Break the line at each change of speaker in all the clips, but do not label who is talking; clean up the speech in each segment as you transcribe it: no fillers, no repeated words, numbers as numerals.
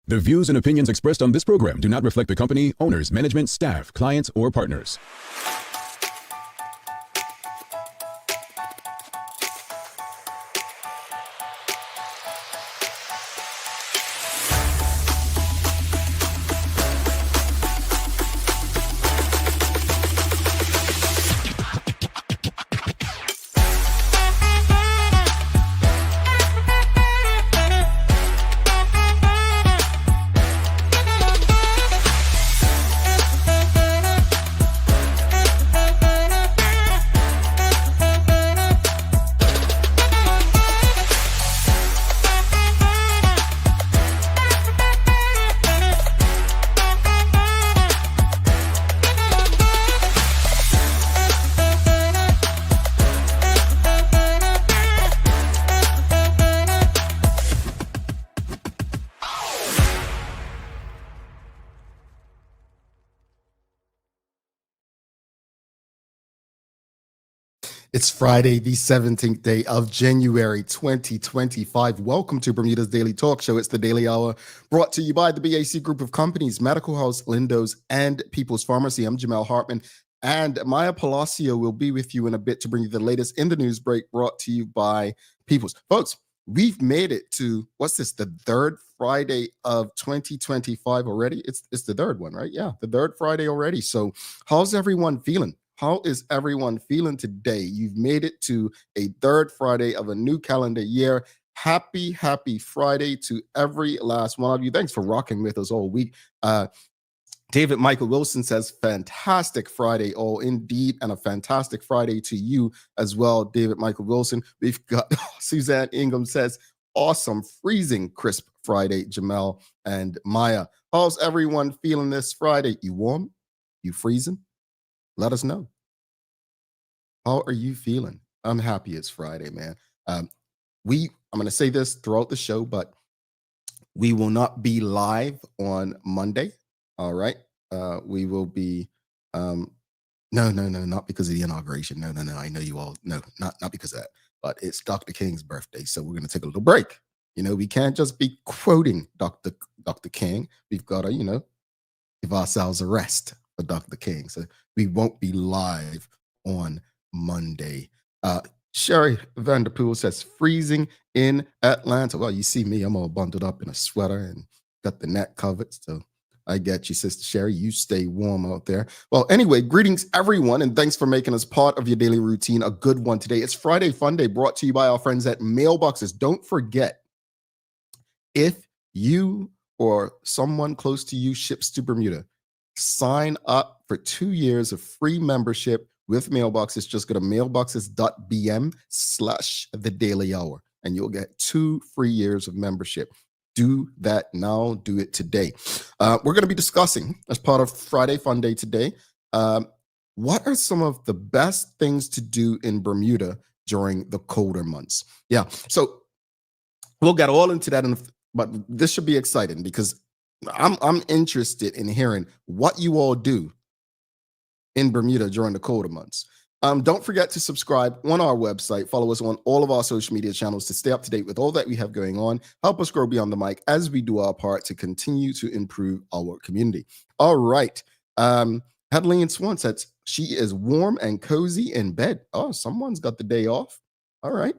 The views and opinions expressed on this program do not reflect the company, owners, management, staff, clients, or partners.
It's Friday, the 17th day of January 2025. Welcome to Bermuda's Daily Talk Show. It's the Daily Hour brought to you by the BAC Group of Companies, Medical House, Lindo's, and People's Pharmacy. I'm Jamel Hartman, and Maya Palacio will be with you in a bit to bring you the latest in the news break brought to you by People's. Folks, we've made it to, the third Friday of 2025 already? It's the third one, right? Yeah, the third Friday already. So how's everyone feeling? How is everyone feeling today? You've made it to a third Friday of a new calendar year. Happy Friday to every last one of you. Thanks for rocking with us all week. David Michael Wilson says, fantastic Friday, all indeed, and a fantastic Friday to you as well, David Michael Wilson. We've got Suzanne Ingham says, awesome, freezing crisp Friday, Jamel and Maya. How's everyone feeling this Friday? You warm? You freezing? Let us know. How are you feeling? I'm happy it's Friday, man. I'm going to say this throughout the show, but we will not be live on Monday. All right. We will be, no, not because of the inauguration. No. I know you all, no, not because of that, but it's Dr. King's birthday. So we're going to take a little break. You know, we can't just be quoting Dr. King. We've got to, give ourselves a rest for Dr. King. So we won't be live on Monday. Sherry Vanderpool says, freezing in Atlanta. Well, you see me, I'm all bundled up in a sweater and got the neck covered. So I get you, Sister Sherry. You stay warm out there. Well, anyway, greetings, everyone, and thanks for making us part of your daily routine. A good one today. It's Friday Fun Day brought to you by our friends at Mailboxes. Don't forget, if you or someone close to you ships to Bermuda, sign up for 2 years of free membership with Mailboxes. Just go to mailboxes.bm/the Daily Hour, and you'll get 2 free years of membership. Do that now. Do it today. We're going to be discussing, as part of Friday Fun Day today, what are some of the best things to do in Bermuda during the colder months? Yeah, so we'll get all into that, but this should be exciting because I'm interested in hearing what you all do in Bermuda during the colder months. Don't forget to subscribe on our website. Follow us on all of our social media channels to stay up to date with all that we have going on. Help us grow beyond the mic as we do our part to continue to improve our community. All right. Headline Swan says she is warm and cozy in bed. Oh, someone's got the day off. All right.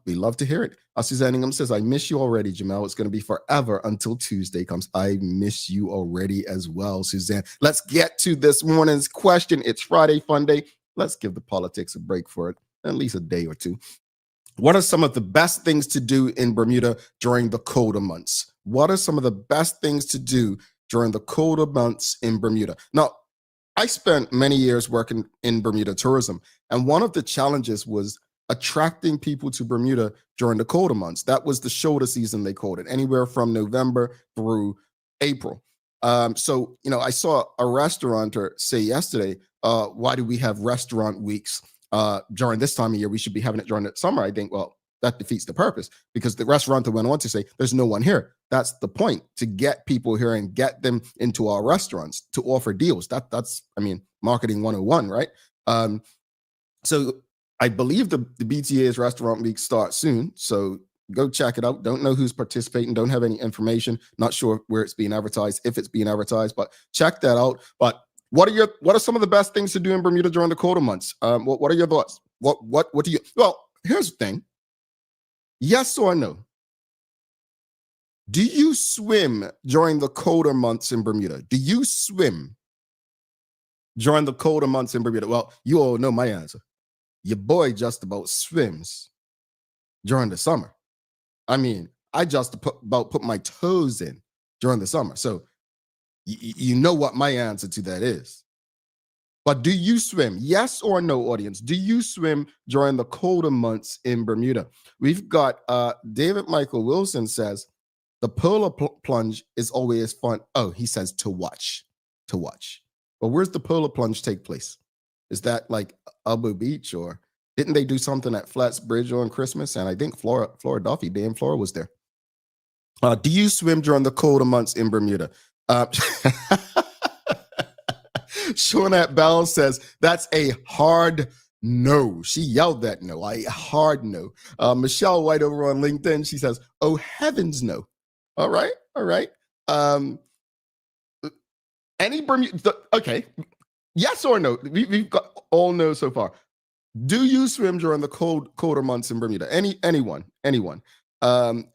We love to hear it. Suzanne Ingham says, I miss you already, Jamel. It's going to be forever until Tuesday comes. I miss you already as well, Suzanne. Let's get to this morning's question. It's Friday Fun Day. Let's give the politics a break for it, at least a day or two. What are some of the best things to do in Bermuda during the colder months? What are some of the best things to do during the colder months in Bermuda? Now, I spent many years working in Bermuda tourism, and one of the challenges was attracting people to Bermuda during the colder months. That was the shoulder season, they called it, anywhere from November through April. So, I saw a restaurateur say yesterday, why do we have restaurant weeks during this time of year? We should be having it during the summer. I think, well, that defeats the purpose, because the restaurateur went on to say, there's no one here. That's the point, to get people here and get them into our restaurants to offer deals. That's marketing 101, right? So I believe the BTA's restaurant week starts soon. So Go check it out. Don't know who's participating. Don't have any information. Not sure where it's being advertised, if it's being advertised, but check that out. But what are some of the best things to do in Bermuda during the colder months? What are your thoughts? What do you? Well, here's the thing. Yes or no? Do you swim during the colder months in Bermuda? Do you swim during the colder months in Bermuda? Well, you all know my answer. Your boy just about swims during the summer. I mean, I just about put my toes in during the summer. So you know what my answer to that is. But do you swim? Yes or no, audience? Do you swim during the colder months in Bermuda? We've got David Michael Wilson says, the polar plunge is always fun. Oh, he says to watch. But where's the polar plunge take place? Is that like Abu Beach, or didn't they do something at Flats Bridge on Christmas? And I think Flora Duffy, Dan Flora was there. Do you swim during the colder months in Bermuda? Shawnette Bell says, that's a hard no. She yelled that no, a hard no. Michelle White over on LinkedIn, she says, oh, heavens no. All right. Any Bermuda, okay. Yes or no? We've got all no so far. Do you swim during the colder months in Bermuda? Anyone? Saheem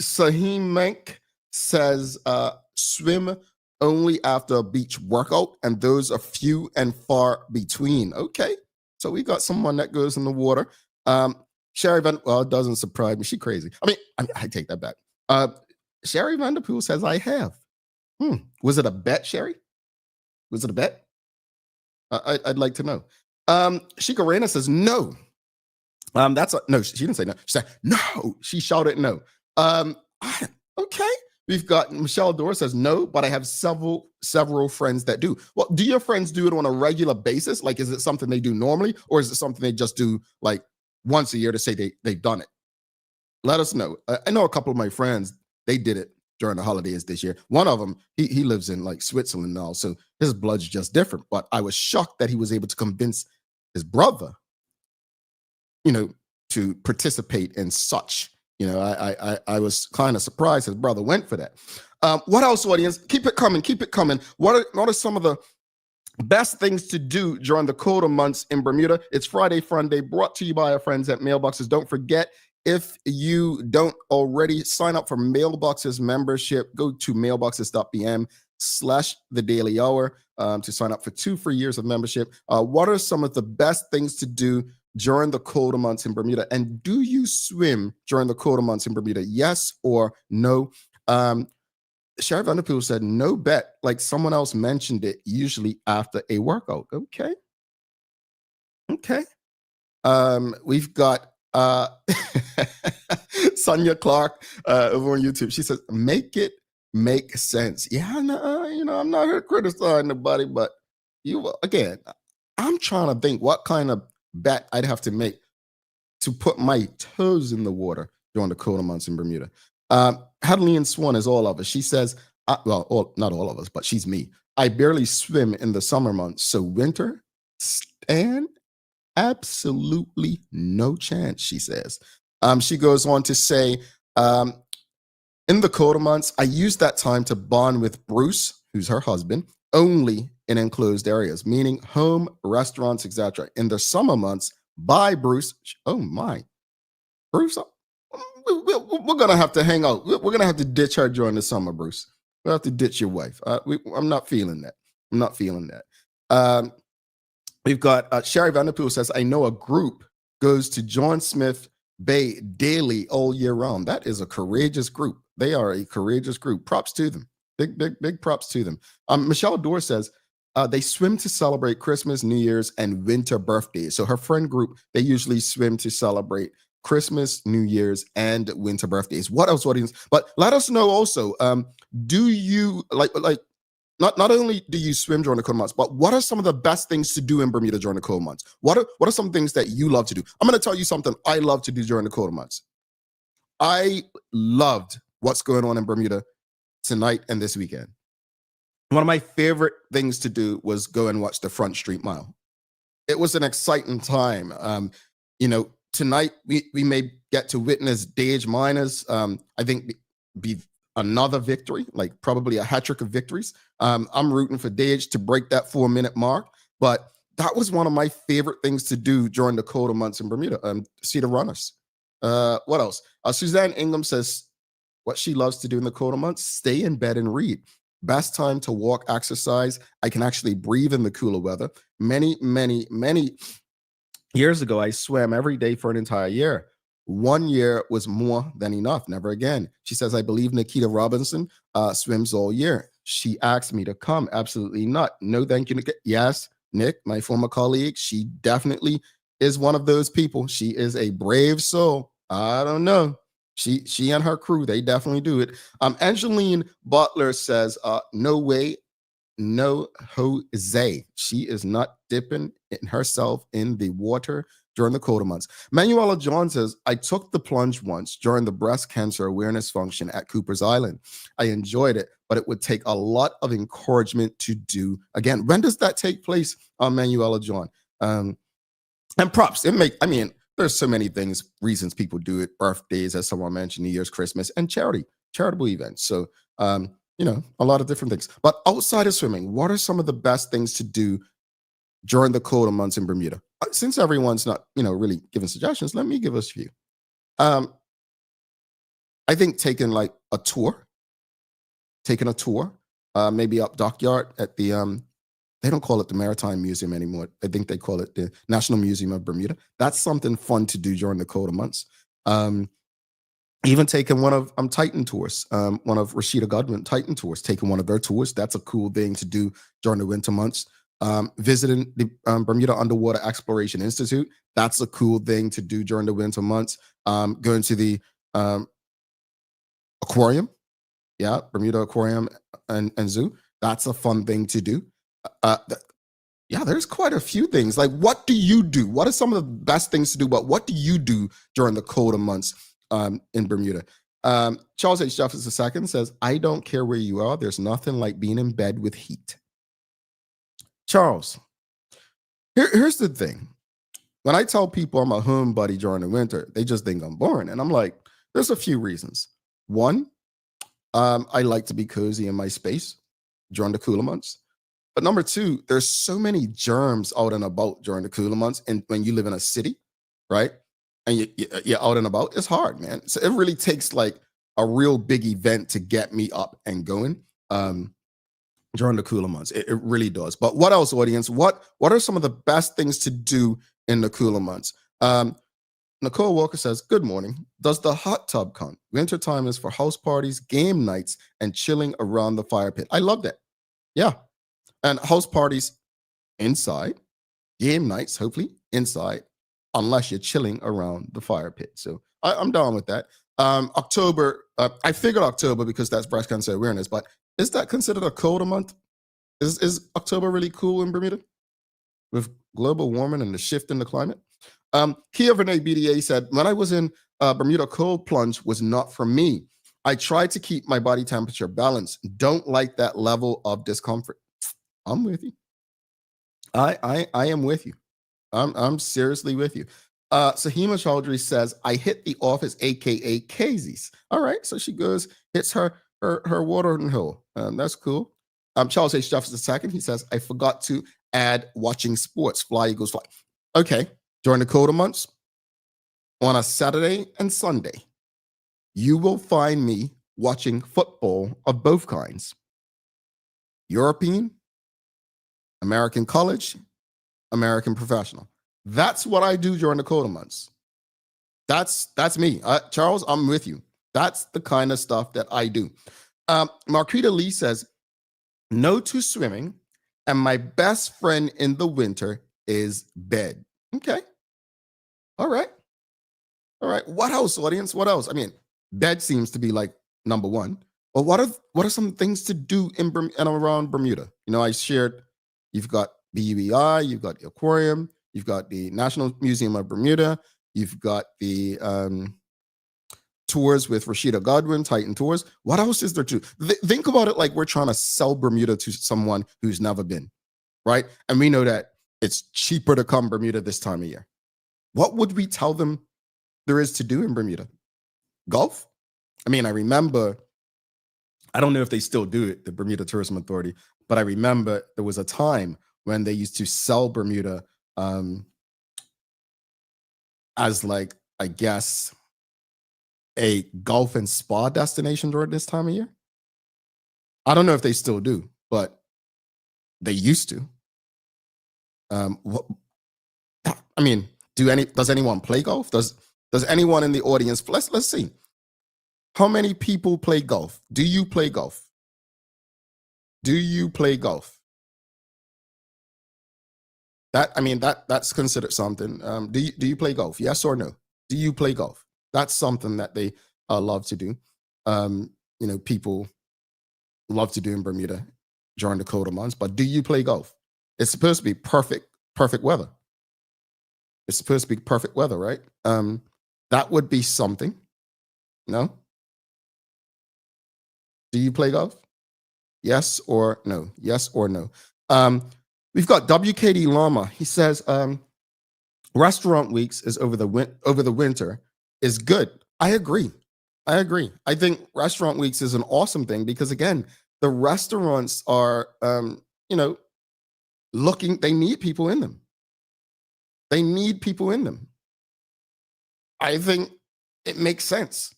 Mank says, swim only after a beach workout, and those are few and far between. Okay, so we got someone that goes in the water. Sherry well, it doesn't surprise me. She crazy. I take that back. Sherry Vanderpool says, I have. Was it a bet, Sherry? Was it a bet? I'd like to know. Shika Reyna says, no. No, she didn't say no. She said, no. She shouted no. Okay. We've got Michelle Dore says no, but I have several friends that do. Well, do your friends do it on a regular basis? Like, is it something they do normally, or is it something they just do like once a year to say they've done it? Let us know. I know a couple of my friends, they did it during the holidays this year. One of them, he lives in like Switzerland now, so his blood's just different. But I was shocked that he was able to convince his brother, to participate in such. I was kind of surprised his brother went for that. What else, audience? Keep it coming. What are some of the best things to do during the colder months in Bermuda? It's Friday Fun Day, brought to you by our friends at Mailboxes. Don't forget, if you don't already sign up for Mailboxes membership, go to mailboxes.bm/the Daily Hour to sign up for 2 free years of membership. What are some of the best things to do during the colder months in Bermuda? And do you swim during the colder months in Bermuda? Yes or no? Sheriff Vanderpool said no bet, like someone else mentioned it, usually after a workout. Okay. We've got Sonia Clark over on YouTube. She says, make it make sense. Yeah, I'm not here to criticize nobody, but I'm trying to think what kind of bet I'd have to make to put my toes in the water during the colder months in Bermuda. Hadley and Swan is all of us. She says, not all of us, but she's me. I barely swim in the summer months, so winter, stand absolutely no chance, she says. She goes on to say, in the colder months, I use that time to bond with Bruce, who's her husband, only in enclosed areas, meaning home, restaurants, etc. In the summer months, bye, Bruce. Oh my, Bruce, we're gonna have to hang out. We're gonna have to ditch her during the summer, Bruce. We'll have to ditch your wife. I'm not feeling that. We've got Sherry Vanderpool says, I know a group goes to John Smith Bay daily all year round. That is a courageous group. They are a courageous group. Props to them. Big props to them. Michelle Dore says, they swim to celebrate Christmas, New Year's, and winter birthdays. So her friend group, they usually swim to celebrate Christmas, New Year's, and winter birthdays. What else, audience? But let us know also, do you, not only do you swim during the cold months, but what are some of the best things to do in Bermuda during the cold months? What are some things that you love to do? I'm going to tell you something I love to do during the cold months. I loved what's going on in Bermuda tonight and this weekend. One of my favorite things to do was go and watch the Front Street Mile. It was an exciting time, tonight we may get to witness Dage Miners. I think be another victory, like probably a hat trick of victories. I'm rooting for Dage to break that 4-minute mark, but that was one of my favorite things to do during the colder months in Bermuda. See the runners. What else? Suzanne Ingham says what she loves to do in the colder months: stay in bed and read. Best time to walk, exercise. I can actually breathe in the cooler weather. Many years ago, I swam every day for an entire year. 1 year was more than enough. Never again. She says, I believe Nikita Robinson swims all year. She asked me to come. Absolutely not. No, thank you, Nick. Yes, Nick, my former colleague, she definitely is one of those people. She is a brave soul. I don't know. She and her crew, they definitely do it. Angeline Butler says, no way, no Jose. She is not dipping herself in the water during the colder months. Manuela John says, I took the plunge once during the breast cancer awareness function at Cooper's Island. I enjoyed it, but it would take a lot of encouragement to do again. When does that take place, Manuela John? And props. There's so many reasons people do it: birthdays, as someone mentioned, New Year's, Christmas, and charitable events. So, a lot of different things. But outside of swimming, what are some of the best things to do during the colder months in Bermuda? Since everyone's not, really giving suggestions, let me give us a few. I think taking a tour, maybe up Dockyard at the they don't call it the Maritime Museum anymore. I think they call it the National Museum of Bermuda. That's something fun to do during the colder months. Even taking one of Titan tours, one of Rashida Godwin Titan tours, taking one of their tours. That's a cool thing to do during the winter months. Visiting the Bermuda Underwater Exploration Institute. That's a cool thing to do during the winter months. Going to the aquarium. Yeah, Bermuda Aquarium and Zoo. That's a fun thing to do. There's quite a few things. Like, what do you do? What are some of the best things to do? But what do you do during the colder months in Bermuda? Charles H. Jefferson II says, I don't care where you are. There's nothing like being in bed with heat. Charles, here's the thing. When I tell people I'm a homebody during the winter, they just think I'm boring. And I'm like, there's a few reasons. One, I like to be cozy in my space during the cooler months. But number two, there's so many germs out and about during the cooler months. And when you live in a city, right, and you're out and about, it's hard, man. So it really takes a real big event to get me up and going during the cooler months. It really does. But what else, audience? What are some of the best things to do in the cooler months? Nicole Walker says, good morning. Does the hot tub count? Wintertime is for house parties, game nights, and chilling around the fire pit. I love that. Yeah. And house parties inside, game nights, hopefully inside, unless you're chilling around the fire pit. So I'm down with that. October, I figured October because that's breast cancer awareness, but is that considered a colder month? Is October really cool in Bermuda with global warming and the shift in the climate? Kia Renee BDA said, when I was in Bermuda, cold plunge was not for me. I tried to keep my body temperature balanced. Don't like that level of discomfort. I'm with you. I am with you. I'm seriously with you. Sahima Chaudhry says, I hit the office, aka Casey's. All right, so she goes, hits her watering hole. That's cool. Charles H. Jefferson II, he says, I forgot to add watching sports. Fly Eagles fly. Okay, during the colder months, on a Saturday and Sunday, you will find me watching football of both kinds. European, American college, American professional. That's what I do during the colder months. That's me. Charles, I'm with you. That's the kind of stuff that I do. Marquita Lee says, no to swimming, and my best friend in the winter is bed. Okay. All right. What else, audience? What else? Bed seems to be number one. But what are some things to do in and around Bermuda? I shared, you've got BUEI, you've got the aquarium, you've got the National Museum of Bermuda, you've got the tours with Rashida Godwin, Titan Tours. What else is there to think about it? Like we're trying to sell Bermuda to someone who's never been, right? And we know that it's cheaper to come Bermuda this time of year. What would we tell them there is to do in Bermuda? Golf? I mean, I remember, I don't know if they still do it, the Bermuda Tourism Authority, but I remember there was a time when they used to sell Bermuda as like, I guess, a golf and spa destination during this time of year. I don't know if they still do, but they used to. What, I mean, does anyone play golf? Does anyone in the audience? Let's see. How many people play golf? Do you play golf? Do you play golf? That's considered something. Do you play golf? Yes or no? Do you play golf? That's something that they love to do. People love to do in Bermuda during the colder months. But do you play golf? It's supposed to be perfect weather. It's supposed to be perfect weather, right? That would be something. No? Do you play golf? Yes or no? Yes or no? We've got WKD Lama. He says, restaurant weeks is over the winter is good. I agree. I think restaurant weeks is an awesome thing because, again, the restaurants are, they need people in them. They need people in them. I think it makes sense.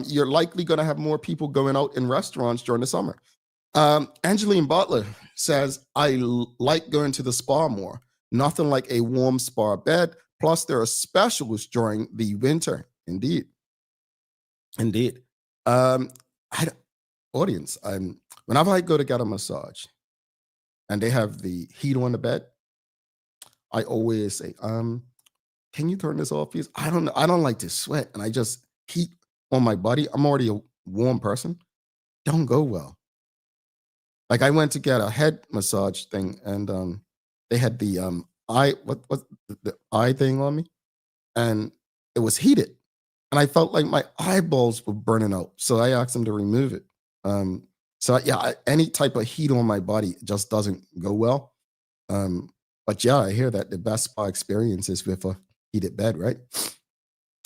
You're likely going to have more people going out in restaurants during the summer. Angeline Butler says, I like going to the spa more. Nothing like a warm spa bed. Plus, there are specials during the winter. Indeed. Audience, whenever I go to get a massage and they have the heat on the bed, I always say, can you turn this off, please? I don't like to sweat, and I just heat on my body. I'm already a warm person. Don't go well. Like I went to get a head massage thing, and they had the the eye thing on me, and it was heated, and I felt like my eyeballs were burning out. So I asked them to remove it. Any type of heat on my body just doesn't go well. But yeah, I hear that the best spa experience is with a heated bed, right?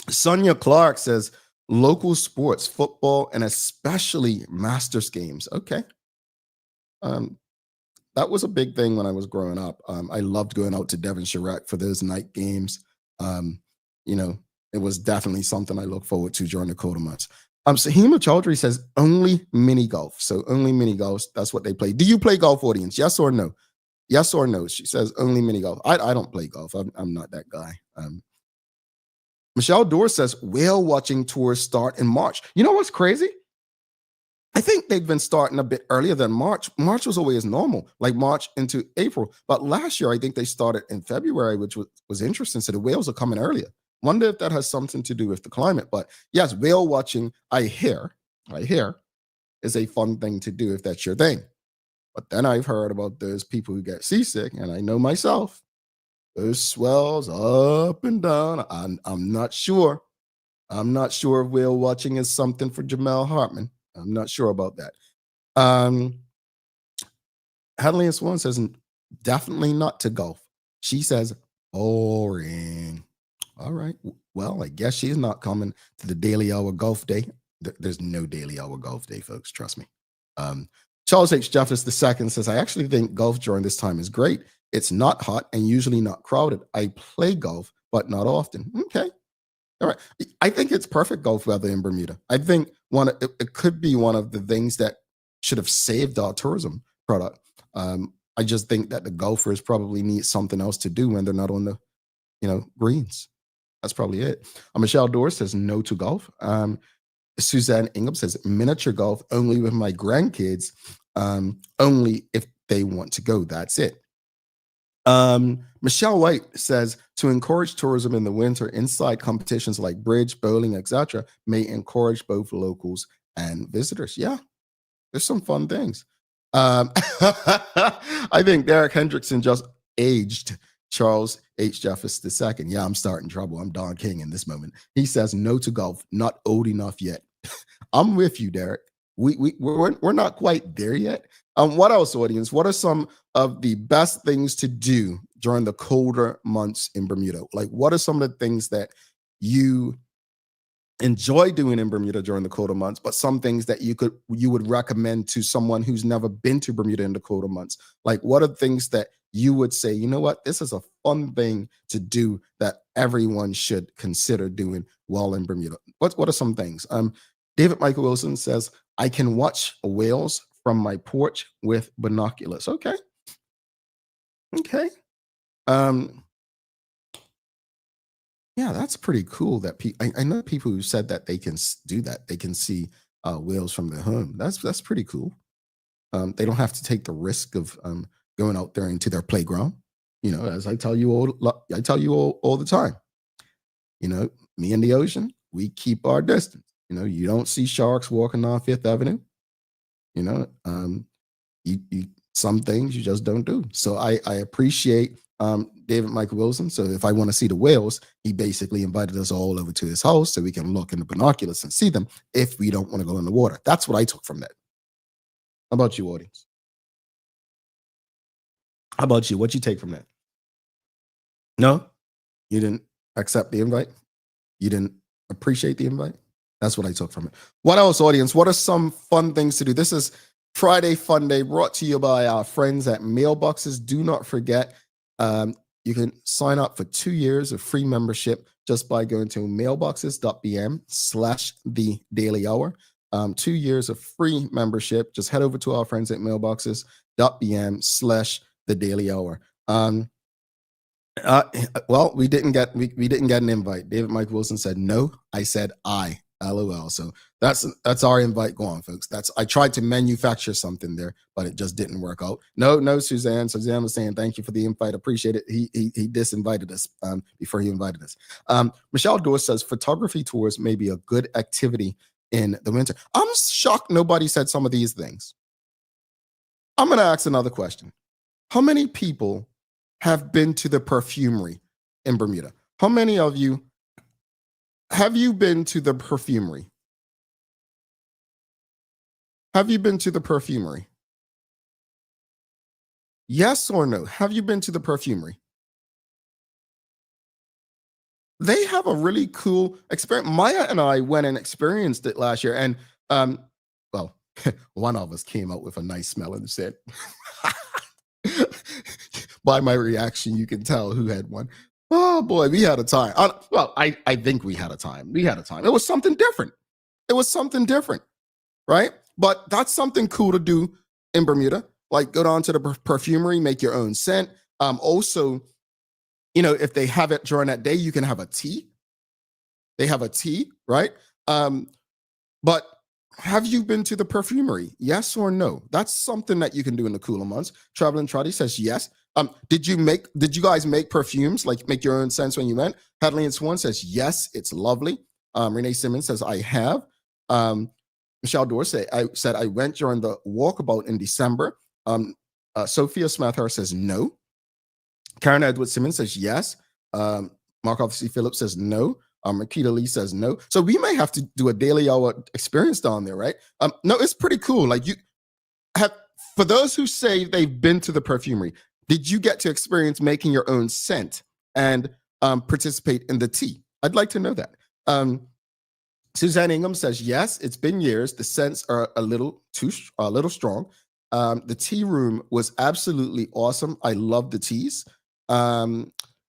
Sonia Clark says local sports, football, and especially Masters games. Okay. That was a big thing when I was growing up. I loved going out to Devonshire for those night games. It was definitely something I look forward to during the colder months. Sahima Chaudhry says only mini golf. So only mini golf. That's what they play. Do you play golf, audience? Yes or no? Yes or no? She says only mini golf. I don't play golf. I'm not that guy. Michelle Dorr says whale watching tours start in March. You know what's crazy? I think they've been starting a bit earlier than March. March was always normal, like March into April. But last year, I think they started in February, which was interesting. So the whales are coming earlier. Wonder if that has something to do with the climate. But yes, whale watching, I hear, is a fun thing to do if that's your thing. But then I've heard about those people who get seasick, and I know myself, those swells up and down. I'm not sure. I'm not sure if whale watching is something for Jamel Hartman. I'm not sure about that. Hadley Swan says, definitely not to golf. She says, boring. All right. Well, I guess she's not coming to the Daily Hour Golf Day. There's no Daily Hour Golf Day, folks. Trust me. Charles H. Jeffers II says, I actually think golf during this time is great. It's not hot and usually not crowded. I play golf, but not often. Okay. All right. I think it's perfect golf weather in Bermuda. I think it could be one of the things that should have saved our tourism product. I just think that the golfers probably need something else to do when they're not on the, greens. That's probably it. Michelle Dorr says no to golf. Suzanne Ingham says miniature golf only with my grandkids, only if they want to go. That's it. Michelle White says to encourage tourism in the winter, inside competitions like bridge, bowling, etc., may encourage both locals and visitors. Yeah, there's some fun things. I think Derek Hendrickson just aged Charles H. Jeffers II. Yeah, I'm starting trouble. I'm Don King in this moment. He says no to golf, not old enough yet. I'm with you, Derek. We're not quite there yet. What else, audience? What are some of the best things to do during the colder months in Bermuda? Like, what are some of the things that you enjoy doing in Bermuda during the colder months, but some things that you would recommend to someone who's never been to Bermuda in the colder months. Like, what are things that you would say, you know what, this is a fun thing to do that everyone should consider doing while in Bermuda? What are some things? David Michael Wilson says, I can watch whales from my porch with binoculars. Okay. Okay. Yeah, that's pretty cool. That I know people who said that they can do that. They can see whales from their home. That's pretty cool. They don't have to take the risk of going out there into their playground. You know, as I tell you all the time. You know, me and the ocean, we keep our distance. You know, you don't see sharks walking on Fifth Avenue. You know, you some things you just don't do. So I appreciate David Michael Wilson. So if I want to see the whales, he basically invited us all over to his house so we can look in the binoculars and see them if we don't want to go in the water. That's what I took from that. How about you, audience? How about you? What you take from that? No, you didn't accept the invite. You didn't appreciate the invite. That's what I took from it. What else, audience? What are some fun things to do? This is Friday Fun Day, brought to you by our friends at Mailboxes. Do not forget, you can sign up for 2 years of free membership just by going to mailboxes.bm/the daily hour. 2 years of free membership. Just head over to our friends at mailboxes.bm/the daily hour. Well, we didn't get an invite. David Mike Wilson said no. I said I. LOL. So that's our invite gone, folks. I tried to manufacture something there, but it just didn't work out. No, Suzanne. Suzanne was saying thank you for the invite. Appreciate it. He disinvited us before he invited us. Michelle Dorr says photography tours may be a good activity in the winter. I'm shocked nobody said some of these things. I'm going to ask another question. How many people have been to the perfumery in Bermuda? How many of you have you been to the perfumery? Have you been to the perfumery? Yes or no? Have you been to the perfumery? They have a really cool experience. Maya and I went and experienced it last year, and well, one of us came out with a nice smell and said, by my reaction, you can tell who had one. Oh boy, we had a time. I think we had a time. We had a time. It was something different. Right? But that's something cool to do in Bermuda. Like, go down to the perfumery, make your own scent. Also, you know, if they have it during that day, you can have a tea. They have a tea, right? But have you been to the perfumery? Yes or no? That's something that you can do in the cooler months. Traveling Trotty says yes. Did you guys make perfumes, like make your own scents when you went? Hadley and Swan says yes, it's lovely. Renee Simmons says I have. Michelle Dorsey, I went during the walkabout in December. Sophia Smathar says no. Karen Edwards Simmons says yes. Mark Officer Phillips says no. Makita Lee says no. So we may have to do a daily hour experience down there, right? No, it's pretty cool. Like, you have, for those who say they've been to the perfumery, did you get to experience making your own scent and participate in the tea? I'd like to know that. Suzanne Ingham says yes. It's been years. The scents are a little strong. The tea room was absolutely awesome. I love the teas. All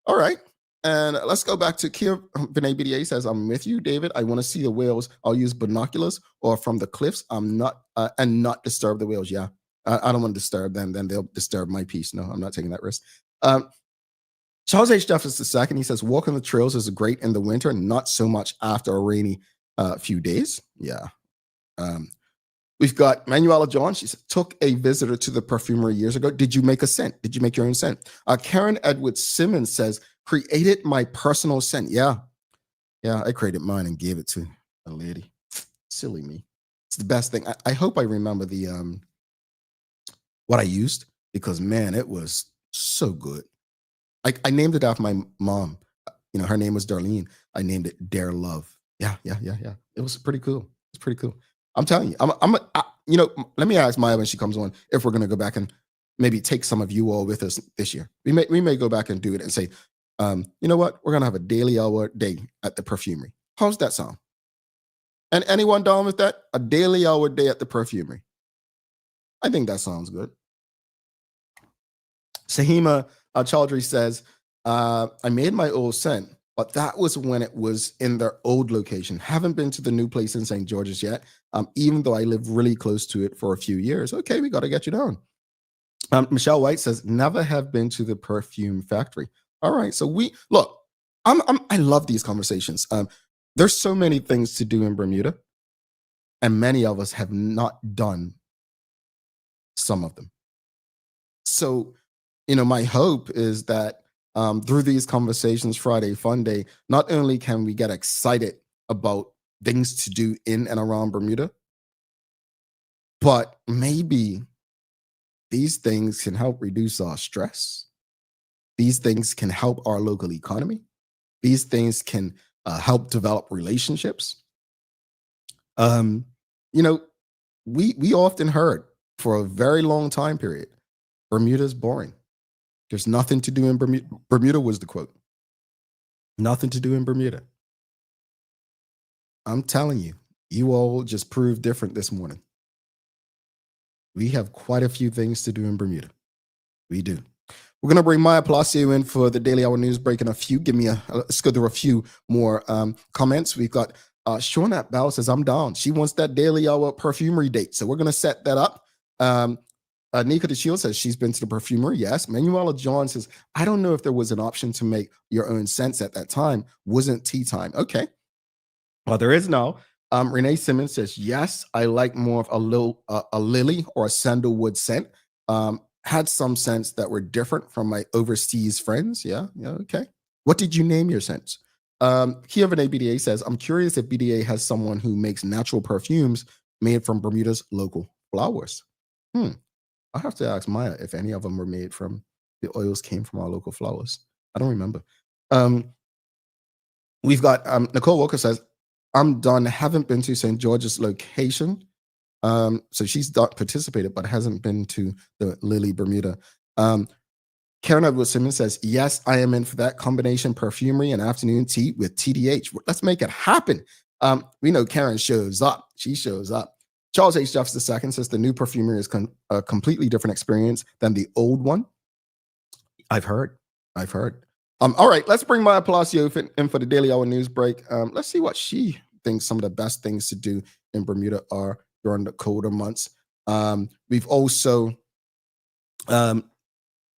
right. And let's go back to Kia Vinay BDA says, I'm with you, David. I want to see the whales. I'll use binoculars or from the cliffs. I'm not and not disturb the whales. Yeah. I don't want to disturb them. Then they'll disturb my peace. No, I'm not taking that risk. Charles H. Jeffers II, he says, walking the trails is great in the winter, not so much after a rainy few days. Yeah. We've got Manuela John. She said, took a visitor to the perfumery years ago. Did you make a scent? Did you make your own scent? Karen Edwards Simmons says, created my personal scent. Yeah. I created mine and gave it to a lady. Silly me. It's the best thing. I hope I remember the what I used, because man, it was so good. I named it after my mom. You know, her name was Darlene. I named it Dare Love. Yeah. It was pretty cool. It's pretty cool. I'm telling you, you know, let me ask Maya when she comes on if we're going to go back and maybe take some of you all with us this year. We may go back and do it and say, you know what? We're going to have a daily hour day at the perfumery. How's that sound? And anyone down with that? A daily hour day at the perfumery. I think that sounds good. Sahima Chaudhry says, I made my old scent, but that was when it was in their old location. Haven't been to the new place in St. George's yet, even though I live really close to it for a few years. Okay, we got to get you down. Michelle White says, never have been to the perfume factory. All right, so we look. I love these conversations. There's so many things to do in Bermuda, and many of us have not done some of them. So, my hope is that through these conversations, Friday Fun Day, not only can we get excited about things to do in and around Bermuda, but maybe these things can help reduce our stress. These things can help our local economy. These things can help develop relationships. We often heard for a very long time period, Bermuda's boring. There's nothing to do in Bermuda. Bermuda was the quote. Nothing to do in Bermuda. I'm telling you, you all just proved different this morning. We have quite a few things to do in Bermuda. We do. We're going to bring Maya Palacio in for the Daily Hour News Break in a few. Let's go through a few more comments. We've got Shawnat Bell says, I'm down. She wants that Daily Hour perfumery date. So we're going to set that up. Nika the Shield says she's been to the perfumery. Yes. Manuela John says, I don't know if there was an option to make your own scents at that time. Wasn't tea time. Okay. Well, there is now. Renee Simmons says, yes, I like more of a lily or a sandalwood scent. Had some scents that were different from my overseas friends. Yeah, okay. What did you name your scents? Kiovane BDA says, I'm curious if BDA has someone who makes natural perfumes made from Bermuda's local flowers. I have to ask Maya if any of them were made from the oils came from our local flowers. I don't remember. We've got Nicole Walker says, I'm done. Haven't been to St. George's location. So she's participated, but hasn't been to the Lily Bermuda. Karen Edwards Simmons says, yes, I am in for that combination perfumery and afternoon tea with TDH. Let's make it happen. We know Karen shows up. She shows up. Charles H. Jeffs II says the new perfumery is a completely different experience than the old one. I've heard. All right, let's bring Maya Palacio in for the Daily Hour News Break. Let's see what she thinks some of the best things to do in Bermuda are during the colder months. We've also,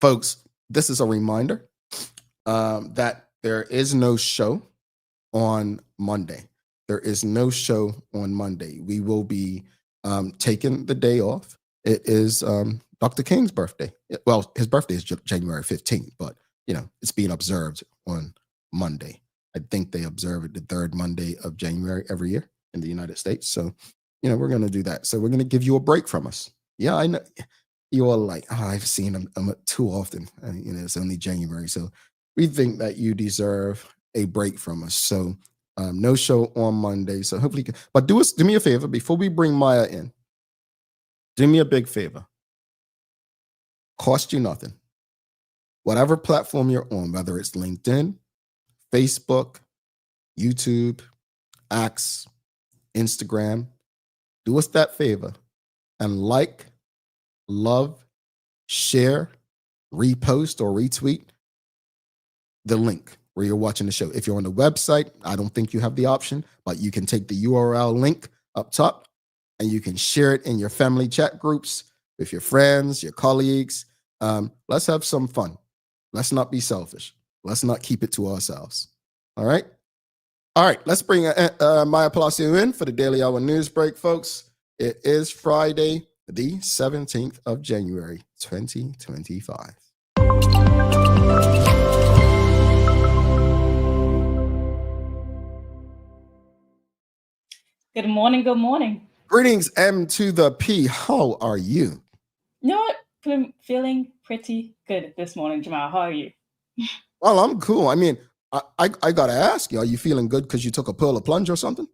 folks, this is a reminder that there is no show on Monday. There is no show on Monday. We will be taking the day off. It is Dr. King's birthday. Well, his birthday is January 15th, but it's being observed on Monday. I think they observe it the third Monday of January every year in the United States. So, we're going to do that. So we're going to give you a break from us. Yeah, I know. You all like, I've seen them too often. It's only January. So we think that you deserve a break from us. So no show on Monday. So hopefully, but do me a favor before we bring Maya in. Do me a big favor. Cost you nothing. Whatever platform you're on, whether it's LinkedIn, Facebook, YouTube, X, Instagram, do us that favor and like, love, share, repost, or retweet the link where you're watching the show. If you're on the website, I don't think you have the option, but you can take the URL link up top and you can share it in your family chat groups with your friends, your colleagues. Let's have some fun. Let's not be selfish. Let's not keep it to ourselves. All right? All right, let's bring Maya Palacio in for the Daily Hour News Break, folks. It is Friday, the 17th of January, 2025.
Good morning, good morning.
Greetings, M to the P. How are you?
You know what? I'm feeling pretty good this morning, Jamal. How are you?
Well, I'm cool. I mean, I got to ask you, are you feeling good because you took a polar plunge or something?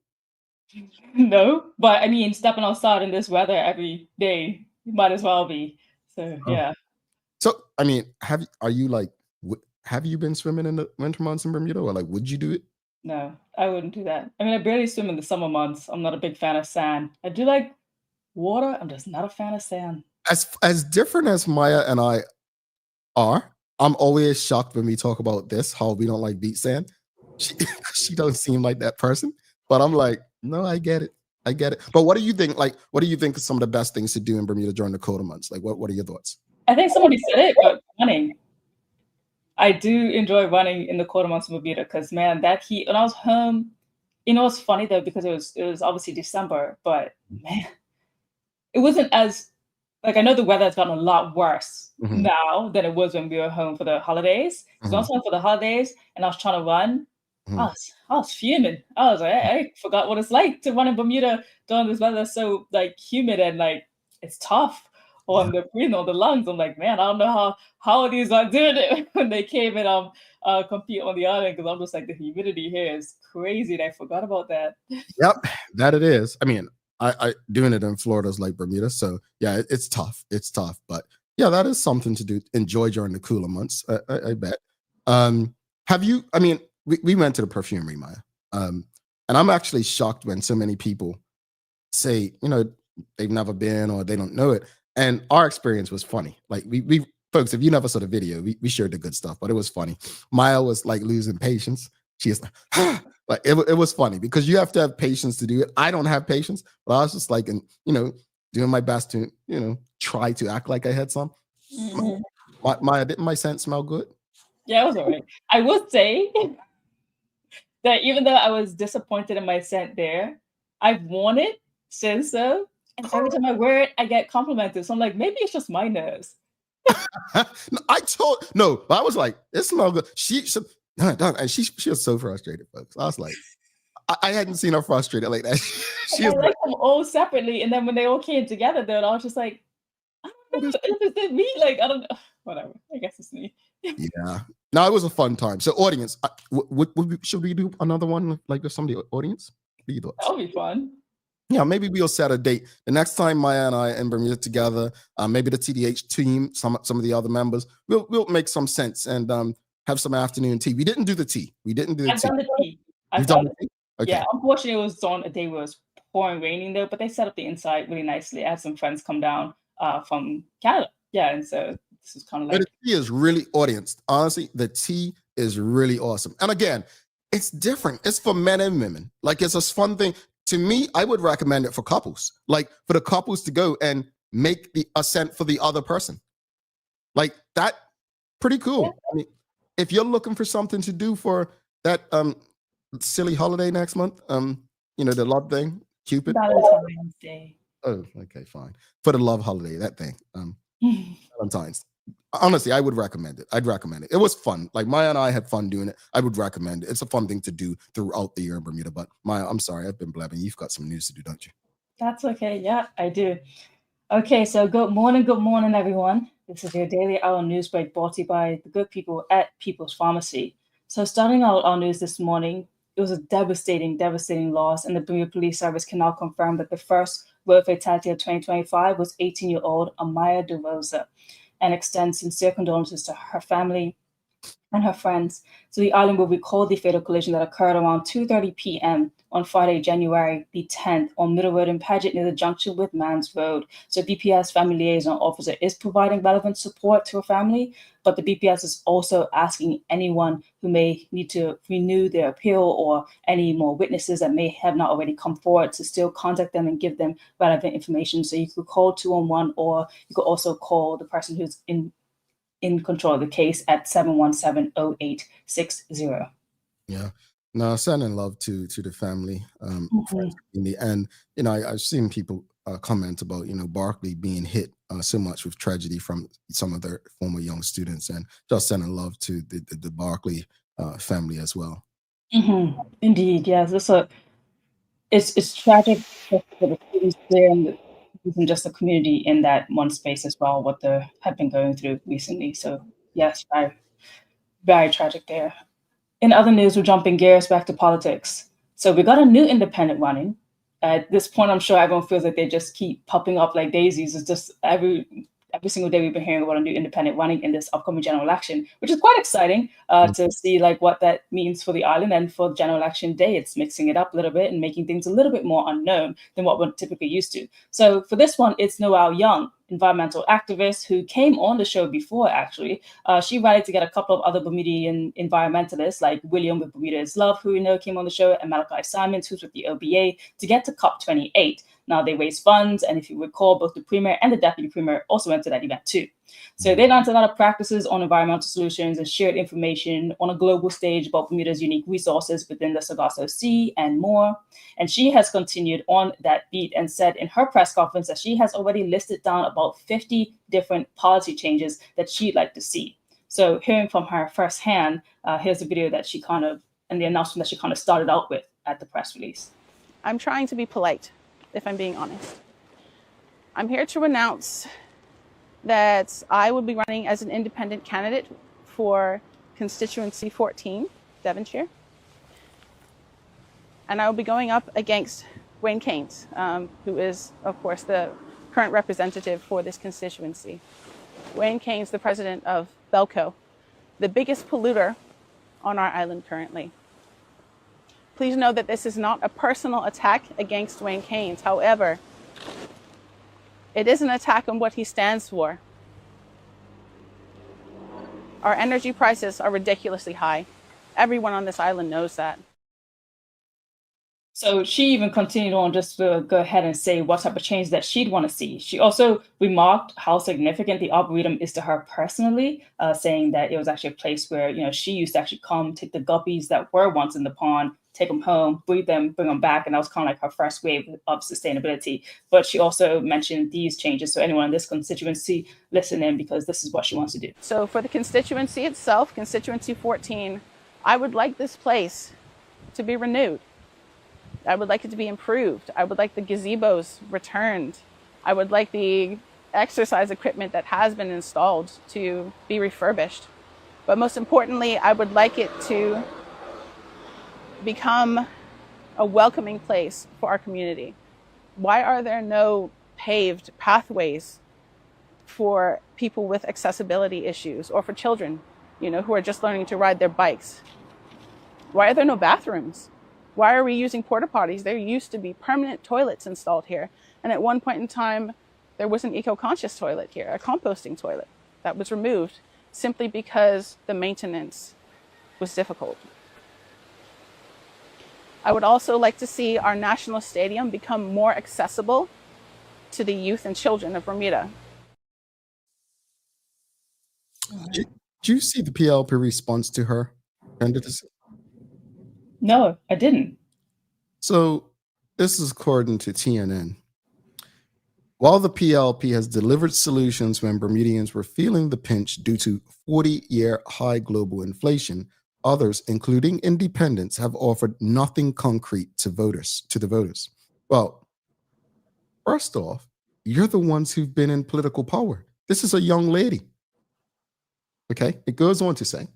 No, but I mean, stepping outside in this weather every day, you might as well be. So, yeah.
So, I mean, have you been swimming in the winter months in Bermuda, or would you do it?
No, I wouldn't do that. I mean, I barely swim in the summer months. I'm not a big fan of sand. I do like water. I'm just not a fan of sand.
As different as Maya and I are, I'm always shocked when we talk about this, how we don't like beach sand. She she don't seem like that person. But I'm like, no, I get it. I get it. But what do you think? Like, what do you think is some of the best things to do in Bermuda during the colder months? Like, what are your thoughts?
I think somebody said it, but running. I do enjoy running in the colder months of Bermuda because man, that heat. When I was home, it's funny though because it was obviously December, but man, it wasn't as like I know the weather has gotten a lot worse
Mhm,
now than it was when we were home for the holidays. So I
mhm,
was home for the holidays and I was trying to run. I
mhm.
was I was fuming. I was like, I forgot what it's like to run in Bermuda during this weather so like humid and like it's tough
Yeah.
on the lungs. I'm like, man, I don't know how these are doing it when they came and compete on the island because I'm just like the humidity here is crazy and I forgot about that.
Yep, that it is. I mean, I doing it in Florida is like Bermuda, so yeah, it's tough. It's tough, but yeah, that is something to do. Enjoy during the cooler months. I bet. Have you? I mean, we went to the perfumery, Maya, and I'm actually shocked when so many people say, they've never been or they don't know it. And our experience was funny. Like we folks, if you never saw the video, we shared the good stuff, but it was funny. Maya was like losing patience. She is like, like it was funny because you have to have patience to do it. I don't have patience, but I was just like, and doing my best to, try to act like I had some.
Mhm.
Maya, didn't my scent smell good?
Yeah, it was alright. I would say that even though I was disappointed in my scent there, I've worn it since so, and every time I wear it, I get complimented. So I'm like, maybe it's just my nose.
No, no, I was like, it smelled good. And she was so frustrated, folks. I was like, I hadn't seen her frustrated like that.
Like,
She
I
is like,
like them all separately, and then when they all came together, though, I was just like, I
what is
don't know, is it me? Like, I don't know. Whatever. I guess it's me.
Yeah. No, it was a fun time. So, audience, should we do another one like with some of the audience? What are your thoughts?
That'll be fun.
Yeah, maybe we'll set a date. The next time Maya and I and Bermuda together, maybe the TDH team, some of the other members, we'll make some sense and have some afternoon tea. We didn't do the tea. We didn't do the
I've
tea.
done the tea.
You've
I've
done
done
the
it.
tea?
Yeah,
Okay.
unfortunately, it was on a day where it was pouring raining though, but they set up the inside really nicely. I had some friends come down from Canada. Yeah, and so this is kind of
But the
like
tea is really audience. Honestly, the tea is really awesome. And again, it's different. It's for men and women. Like it's a fun thing. To me, I would recommend it for couples. Like for the couples to go and make the ascent for the other person. Like that, pretty cool. I mean, if you're looking for something to do for that silly holiday next month, the love thing, Cupid.
Valentine's Day.
Oh, okay, fine. For the love holiday, that thing. Valentine's. Honestly, I would recommend it. I'd recommend it. It was fun. Like Maya and I had fun doing it. I would recommend it. It's a fun thing to do throughout the year in Bermuda. But Maya, I'm sorry, I've been blabbing. You've got some news to do, don't you?
That's okay. Yeah, I do. Okay, so good morning, everyone. This is your daily hour news break brought to you by the good people at People's Pharmacy. So, starting out our news this morning, it was a devastating loss, and the Bermuda Police Service can now confirm that the first road fatality of 2025 was 18-year-old Amaya De Rosa, and extends sincere condolences to her family and her friends. So the island will recall the fatal collision that occurred around 2:30 p.m. on Friday, January the 10th, on Middle Road in Paget near the junction with Mans Road. So BPS family liaison officer is providing relevant support to her family, but the BPS is also asking anyone who may need to renew their appeal or any more witnesses that may have not already come forward to still contact them and give them relevant information. So you could call 211 or you could also call the person who's in control of the case at 717-0860.
Yeah. No, sending love to the family, friends,
Mhm.
community. And I've seen people comment about Barkley being hit so much with tragedy from some of their former young students, and just sending love to the Barkley family as well.
Indeed, yes. It's tragic for the students there and even just the community in that one space as well, what they have been going through recently. So yes, very tragic there. In other news, we're jumping gears back to politics. So we got a new independent running. At this point, I'm sure everyone feels like they just keep popping up like daisies. It's just every single day we've been hearing about a new independent running in this upcoming general election, which is quite exciting to see like what that means for the island. And for general election day, it's mixing it up a little bit and making things a little bit more unknown than what we're typically used to. So for this one, it's Noelle Young, environmental activist who came on the show before, actually. She rallied to get a couple of other Bermudian environmentalists like William with Bermuda is Love, who we know came on the show, and Malachi Simons, who's with the OBA, to get to COP28. Now, they raised funds, and if you recall, both the premier and the deputy premier also went to that event too. So they launched a lot of practices on environmental solutions and shared information on a global stage about Bermuda's unique resources within the Sargasso Sea and more. And she has continued on that beat and said in her press conference that she has already listed down about 50 different policy changes that she'd like to see. So hearing from her firsthand, here's the video that she and the announcement that she kind of started out with at the press release.
I'm trying to be polite, if I'm being honest. I'm here to announce that I will be running as an independent candidate for constituency 14, Devonshire. And I will be going up against Wayne Keynes, who is, of course, the current representative for this constituency. Wayne Keynes, the president of Belco, the biggest polluter on our island currently. Please know that this is not a personal attack against Wayne Keynes. However, it is an attack on what he stands for. Our energy prices are ridiculously high. Everyone on this island knows that.
So she even continued on just to go ahead and say what type of change that she'd want to see. She also remarked how significant the Arboretum is to her personally, saying that it was actually a place where, she used to actually come take the guppies that were once in the pond, take them home, breed them, bring them back. And that was kind of like her first wave of sustainability. But she also mentioned these changes. So anyone in this constituency, listen in, because this is what she wants to do.
So for the constituency itself, constituency 14, I would like this place to be renewed. I would like it to be improved. I would like the gazebos returned. I would like the exercise equipment that has been installed to be refurbished. But most importantly, I would like it to become a welcoming place for our community. Why are there no paved pathways for people with accessibility issues or for children, who are just learning to ride their bikes? Why are there no bathrooms? Why are we using porta potties? There used to be permanent toilets installed here. And at one point in time, there was an eco-conscious toilet here, a composting toilet that was removed simply because the maintenance was difficult. I would also like to see our national stadium become more accessible to the youth and children of Bermuda.
Do you see the PLP response to her candidacy?
No, I didn't.
So this is according to TNN. While the PLP has delivered solutions when Bermudians were feeling the pinch due to 40-year high global inflation, others, including independents, have offered nothing concrete to the voters. Well, first off, you're the ones who've been in political power. This is a young lady. Okay, it goes on to say,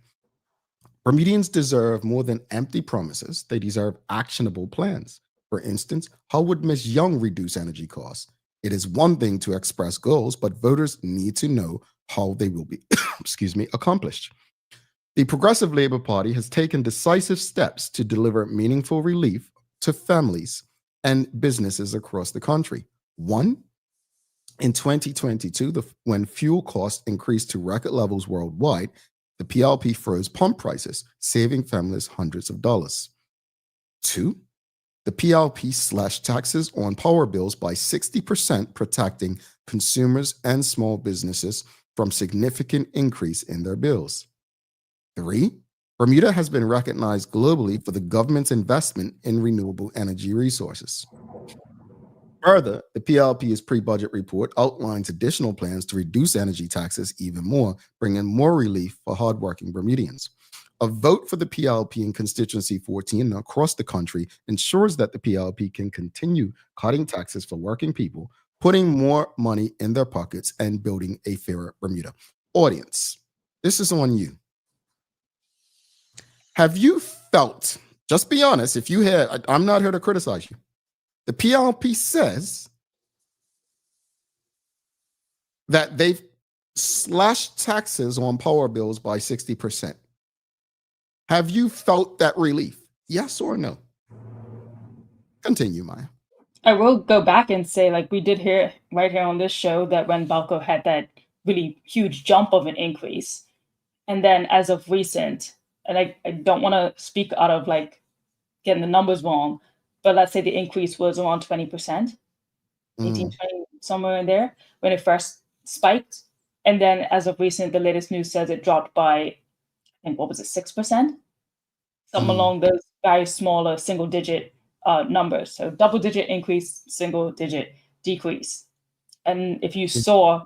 Bermudians deserve more than empty promises. They deserve actionable plans. For instance, how would Ms. Young reduce energy costs? It is one thing to express goals, but voters need to know how they will be, accomplished. The Progressive Labour Party has taken decisive steps to deliver meaningful relief to families and businesses across the country. One, in 2022, when fuel costs increased to record levels worldwide, the PLP froze pump prices, saving families hundreds of dollars. Two, the PLP slashed taxes on power bills by 60%, protecting consumers and small businesses from significant increase in their bills. Three, Bermuda has been recognized globally for the government's investment in renewable energy resources. Further, the PLP's pre-budget report outlines additional plans to reduce energy taxes even more, bringing more relief for hardworking Bermudians. A vote for the PLP in Constituency 14 and across the country ensures that the PLP can continue cutting taxes for working people, putting more money in their pockets, and building a fairer Bermuda. Audience, this is on you. Have you felt, just be honest, if you had, I'm not here to criticize you. The PLP says that they've slashed taxes on power bills by 60%. Have you felt that relief? Yes or no? Continue, Maya.
I will go back and say, like, we did hear right here on this show that when Balco had that really huge jump of an increase, and then as of recent, and I don't want to speak out of like getting the numbers wrong, but let's say the increase was around 20%, 18,
Mm,
20, somewhere in there when it first spiked. And then as of recent, the latest news says it dropped by, I think, what was it, 6%? Something
mm,
along those very smaller single digit numbers. So double digit increase, single digit decrease. And if you saw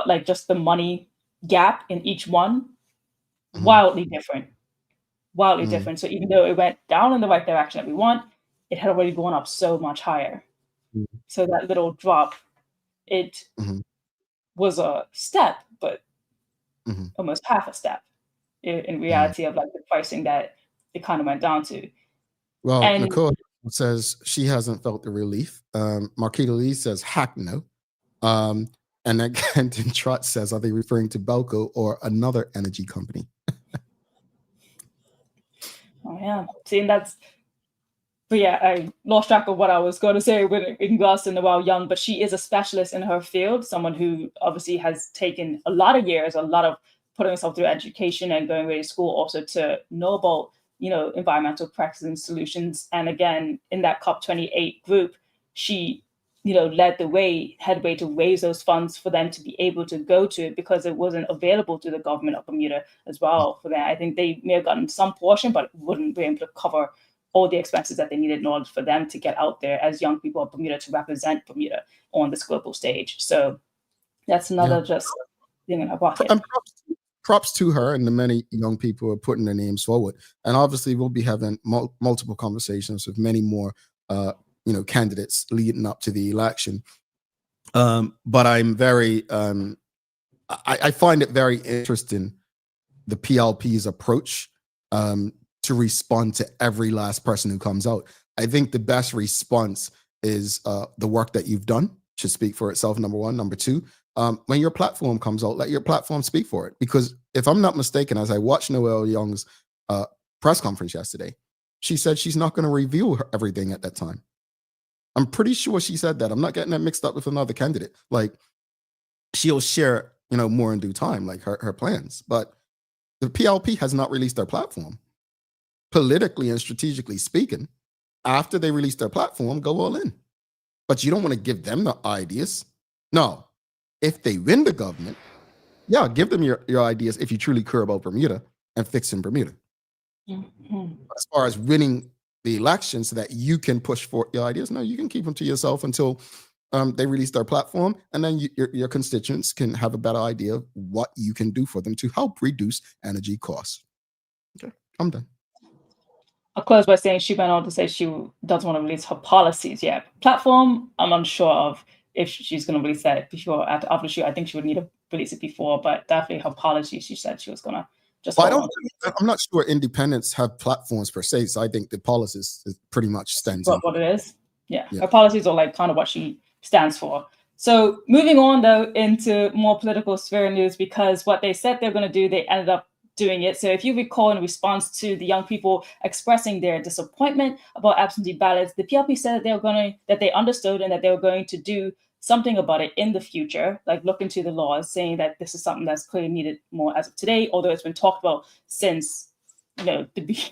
like just the money gap in each one,
mm,
wildly different, wildly
mm,
different. So even though it went down in the right direction that we want, it had already gone up so much higher.
mm,
So that little drop, it
mm,
was a step, but
mm,
almost half a step in
mm.
reality of like the pricing that it kind of went down to.
Well,
And
Nicole says she hasn't felt the relief. Marquita Lee says, heck no. Um, and then Kenton Trot says, are they referring to Belco or another energy company?
oh yeah, seeing that's. But yeah, I lost track of what I was going to say with in regards to Noelle Young, but she is a specialist in her field, someone who obviously has taken a lot of years, a lot of putting herself through education and going away to school also to know about, environmental practices and solutions. And again, in that COP28 group, she, led the headway to raise those funds for them to be able to go to it because it wasn't available to the government of Bermuda as well for that. I think they may have gotten some portion, but wouldn't be able to cover all the expenses that they needed in order for them to get out there as young people of Bermuda to represent Bermuda on this global stage. So that's
Yeah.
another just thing in her pocket.
And props to her and the many young people who are putting their names forward. And obviously, we'll be having multiple conversations with many more, candidates leading up to the election. But I'm very, I find it very interesting the PLP's approach to respond to every last person who comes out. I think the best response is the work that you've done should speak for itself, number one. Number two, when your platform comes out, let your platform speak for it. Because if I'm not mistaken, as I watched Noelle Young's press conference yesterday, she said she's not going to reveal everything at that time. I'm pretty sure she said that. I'm not getting that mixed up with another candidate. Like, she'll share, more in due time, like her plans. But the PLP has not released their platform. Politically and strategically speaking, after they release their platform, go all in. But you don't want to give them the ideas. No. If they win the government, yeah, give them your ideas if you truly care about Bermuda and fixing Bermuda.
Mm-hmm.
As far as winning the election so that you can push for your ideas, no, you can keep them to yourself until they release their platform, and then your constituents can have a better idea of what you can do for them to help reduce energy costs. Okay, I'm done.
I'll close by saying she went on to say she doesn't want to release her policies yet. Platform, I'm unsure of if she's going to release that before. After she, I think she would need to release it before, but definitely her policies, she said she was going to just
Well,
hold on.
I'm not sure independents have platforms per se, so I think the policies is pretty much stands in.
What it is. Yeah,
Yeah.
her policies are like kind of what she stands for. So moving on though into more political sphere news, because what they said they're going to do, they ended up doing it. So if you recall, in response to the young people expressing their disappointment about absentee ballots, the PLP said that they understood and that they were going to do something about it in the future, like look into the laws, saying that this is something that's clearly needed more as of today, although it's been talked about since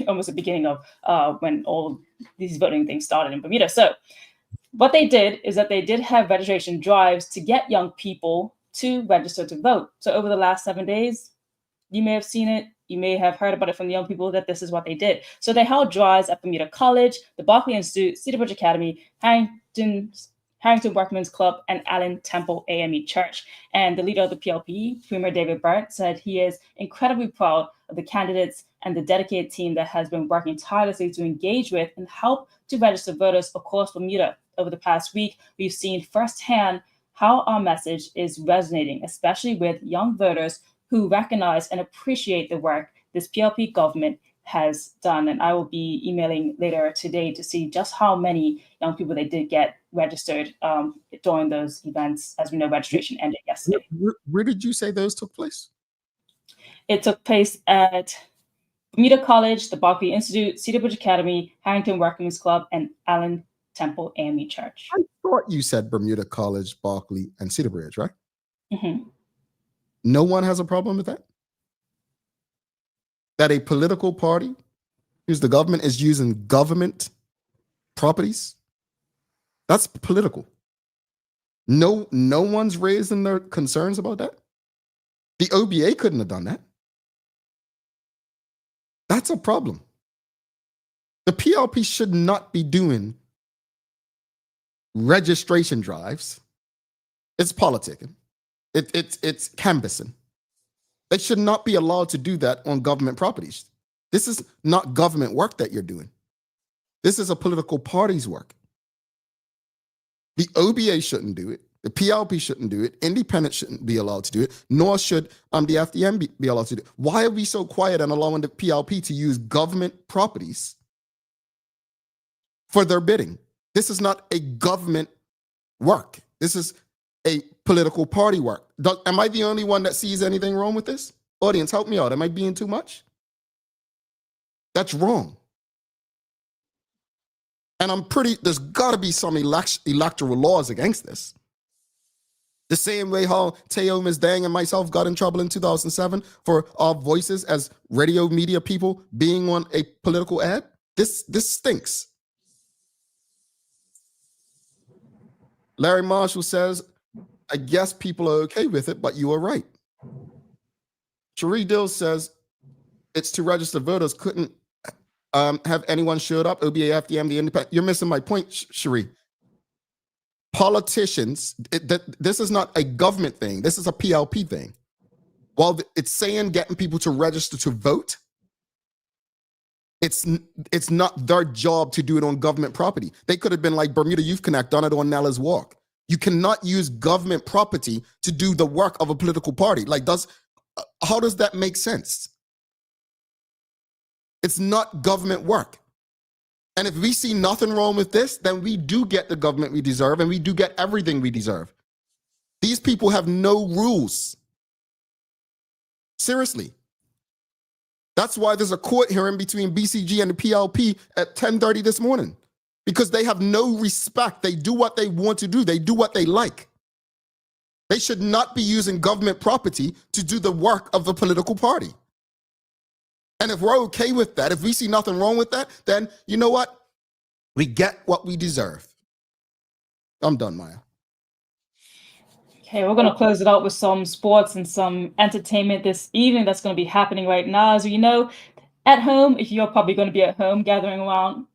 almost the beginning of when all these voting things started in Bermuda. So what they did is that they did have registration drives to get young people to register to vote. So over the last 7 days, you may have seen it. You may have heard about it from the young people that this is what they did. So they held drives at Bermuda College, the Berkeley Institute, Cedar Bridge Academy, Harrington Workmen's Club, and Allen Temple AME Church. And the leader of the PLP, Premier David Barrett, said he is incredibly proud of the candidates and the dedicated team that has been working tirelessly to engage with and help to register voters across Bermuda. Over the past week, we've seen firsthand how our message is resonating, especially with young voters who recognize and appreciate the work this PLP government has done. And I will be emailing later today to see just how many young people they did get registered during those events. As we know, registration ended yesterday.
Where did you say those took place?
It took place at Bermuda College, the Berkeley Institute, Cedar Bridge Academy, Harrington Workmen's Club, and Allen Temple AME Church.
I thought you said Bermuda College, Berkeley, and Cedar Bridge, right?
Mm-hmm.
No one has a problem with that? That a political party whose the government is using government properties? That's political. No one's raising their concerns about that. The OBA couldn't have done that. That's a problem. The PLP should not be doing registration drives. It's politicking. It's canvassing. They should not be allowed to do that on government properties. This is not government work that you're doing. This is a political party's work. The OBA shouldn't do it. The PLP shouldn't do it. Independents shouldn't be allowed to do it, nor should the FDM be allowed to do it. Why are we so quiet and allowing the PLP to use government properties for their bidding? This is not a government work. This is a political party work. Am I the only one that sees anything wrong with this? Audience, help me out. Am I being too much? That's wrong. And there's got to be some electoral laws against this. The same way how Teo, Ms. Dang, and myself got in trouble in 2007 for our voices as radio media people being on a political ad. This stinks. Larry Marshall says, I guess people are okay with it, but you are right. Cherie Dills says, it's to register voters. Couldn't have anyone showed up, OBA, FDM, the independent. You're missing my point, Cherie. Politicians, this is not a government thing. This is a PLP thing. While it's saying getting people to register to vote, it's not their job to do it on government property. They could have been like Bermuda Youth Connect, done it on Nella's Walk. You cannot use government property to do the work of a political party. How does that make sense? It's not government work. And if we see nothing wrong with this, then we do get the government we deserve, and we do get everything we deserve. These people have no rules. Seriously. That's why there's a court hearing between BCG and the PLP at 10:30 this morning, because they have no respect. They do what they want to do. They do what they like. They should not be using government property to do the work of the political party. And if we're okay with that, if we see nothing wrong with that, then you know what? We get what we deserve. I'm done, Maya.
Okay, we're going to close it out with some sports and some entertainment this evening that's going to be happening right now. As we know, at home, if you're probably going to be at home gathering around,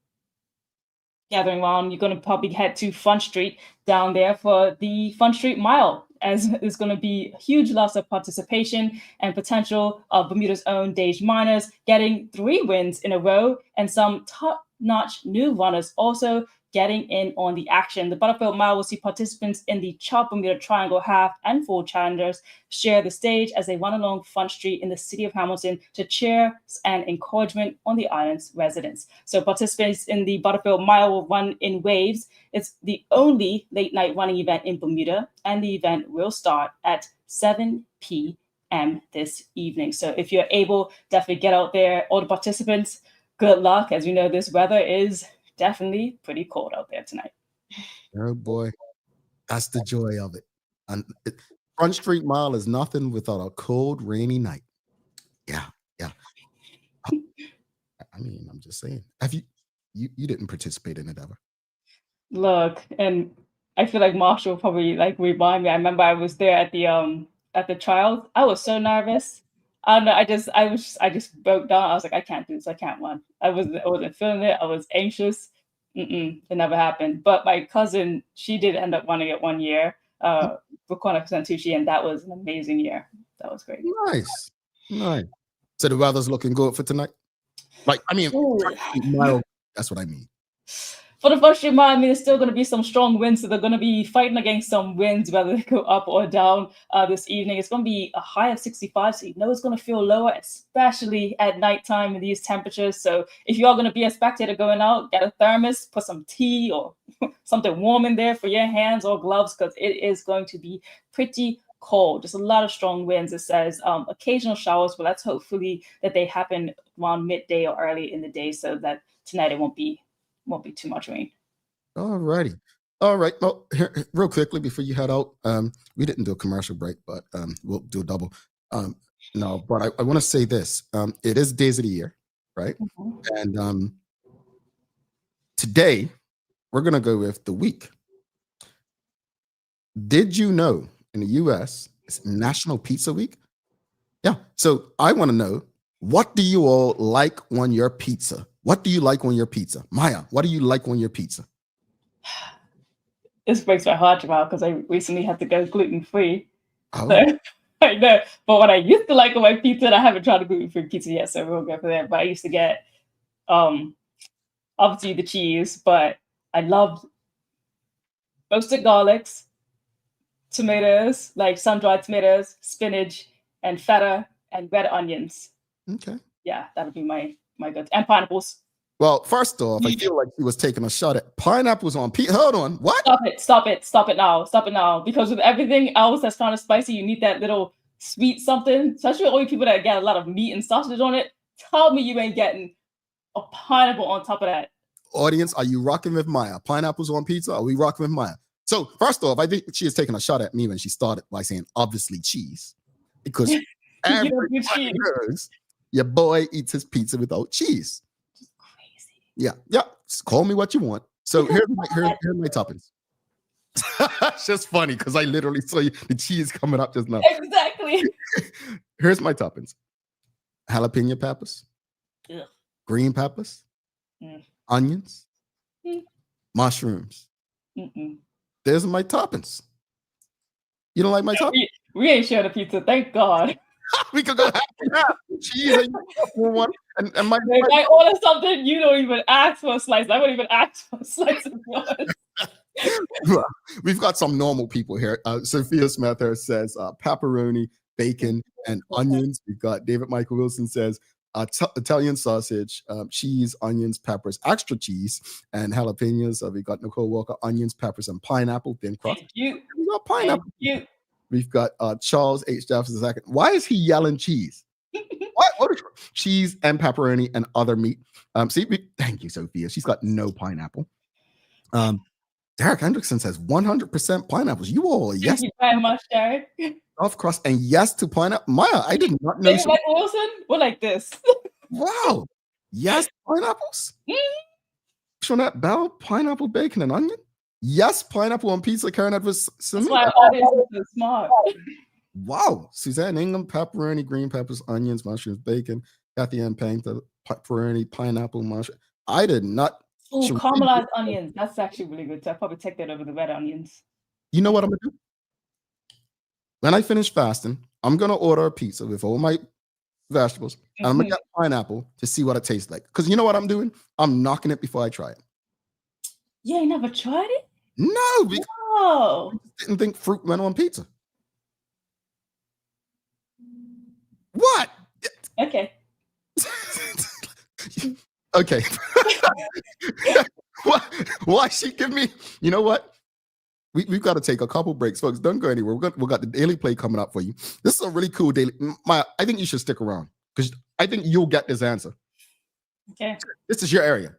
you're going to probably head to Front Street down there for the Front Street Mile, as there's going to be a huge loss of participation and potential of Bermuda's own Dage Miners getting 3 wins in a row, and some top-notch new runners also getting in on the action. The Butterfield Mile will see participants in the Chop Bermuda Triangle half and full challengers share the stage as they run along Front Street in the city of Hamilton to cheer and encouragement on the island's residents. So participants in the Butterfield Mile will run in waves. It's the only late night running event in Bermuda, and the event will start at 7 p.m. this evening. So if you're able, definitely get out there. All the participants, good luck. As we know, this weather is definitely pretty cold out there tonight.
Oh boy, that's the joy of it. And Front Street Mile is nothing without a cold, rainy night. Yeah. I mean, I'm just saying. Have you didn't participate in it ever?
Look, and I feel like Marshall probably remind me. I remember I was there at the trial. I was so nervous. I don't know. I just broke down. I was like, I can't do this. I can't run. I wasn't feeling it. I was anxious. It never happened. But my cousin, she did end up running it one year. Bukwana Santucci, and that was an amazing year. That was great.
Nice. So the weather's looking good for tonight. Mile, that's what I mean.
for the first year, I mean, there's still going to be some strong winds, so they're going to be fighting against some winds, whether they go up or down this evening. It's going to be a high of 65, so you know it's going to feel lower, especially at nighttime in these temperatures. So if you are going to be a spectator going out, get a thermos, put some tea or something warm in there for your hands or gloves, because it is going to be pretty cold. Just a lot of strong winds. It says occasional showers, but let's hopefully that they happen around midday or early in the day, so that tonight it won't be too much rain.
All righty. All right. Well, here, real quickly before you head out, we didn't do a commercial break, but we'll do a double. No, but I want to say this. It is days of the year, right? Mm-hmm. And today we're going to go with the week. Did you know in the US it's National Pizza Week? Yeah. So I want to know, what do you all like on your pizza? What do you like on your pizza? Maya, what do you like on your pizza?
This breaks my heart, Jamal, because I recently had to go gluten-free.
Oh.
So, I know. But what I used to like on my pizza, and I haven't tried a gluten-free pizza yet, so we'll go for that. But I used to get, obviously, the cheese, but I loved roasted garlics, tomatoes, like sun-dried tomatoes, spinach, and feta, and red onions.
Okay.
Yeah, that would be my good. And pineapples.
Well, first off, I feel like he was taking a shot at pineapples on pizza. Hold on. What?
Stop it now. Because with everything else that's kind of spicy, you need that little sweet something, especially all you people that get a lot of meat and sausage on it. Tell me you ain't getting a pineapple on top of that.
Audience, are you rocking with Maya? Pineapples on pizza? Are we rocking with Maya? So first off, I think she is taking a shot at me when she started by saying obviously cheese. Because everybody knows your boy eats his pizza without cheese.
Just crazy.
Yeah. Just call me what you want. So here's my toppings. It's just funny because I literally saw the cheese coming up just now.
Exactly.
Here's my toppings: jalapeno peppers,
Ugh.
green peppers, onions, mushrooms.
Mm-mm.
There's my toppings. You don't like my toppings?
We ain't sharing a pizza, thank God.
We could go half cheese and one. And
if I order something, you don't even ask for a slice. I won't even ask for a slice of yours.
We've got some normal people here. Sophia Smith here says pepperoni, bacon, and onions. We've got David Michael Wilson says Italian sausage, cheese, onions, peppers, extra cheese, and jalapenos. We got Nicole Walker, onions, peppers, and pineapple, thin crust. We got pineapple. We've got Charles H. Jefferson II. Why is he yelling cheese? What is cheese and pepperoni and other meat? Thank you, Sophia. She's got no pineapple. Derek Hendrickson says 100% pineapples. You all, yes.
Thank you very much, Derek.
Soft crust and yes to pineapple. Maya, I did not know.
Like Wilson, we're like this.
Wow. Yes, pineapples. Shonette Bell, pineapple, bacon, and onion. Yes, pineapple on pizza. Karen Edwards.
That's why our audience is so smart.
Wow. Suzanne Ingham, pepperoni, green peppers, onions, mushrooms, bacon. Kathy Ann Payne, pepperoni, pineapple, mushroom. I did not.
Oh, caramelized onions. That's actually really good. So I'll probably take that over the red onions.
You know what I'm going to do? When I finish fasting, I'm going to order a pizza with all my vegetables. And I'm going to get pineapple to see what it tastes like. Because you know what I'm doing? I'm knocking it before I try it.
Yeah, you never tried it?
No. Because I didn't think fruit went on pizza. What?
Okay.
Okay. Why she give me? You know what? We've got to take a couple breaks, folks. Don't go anywhere. We got the daily play coming up for you. This is a really cool daily. I think you should stick around because I think you'll get this answer.
Okay.
This is your area.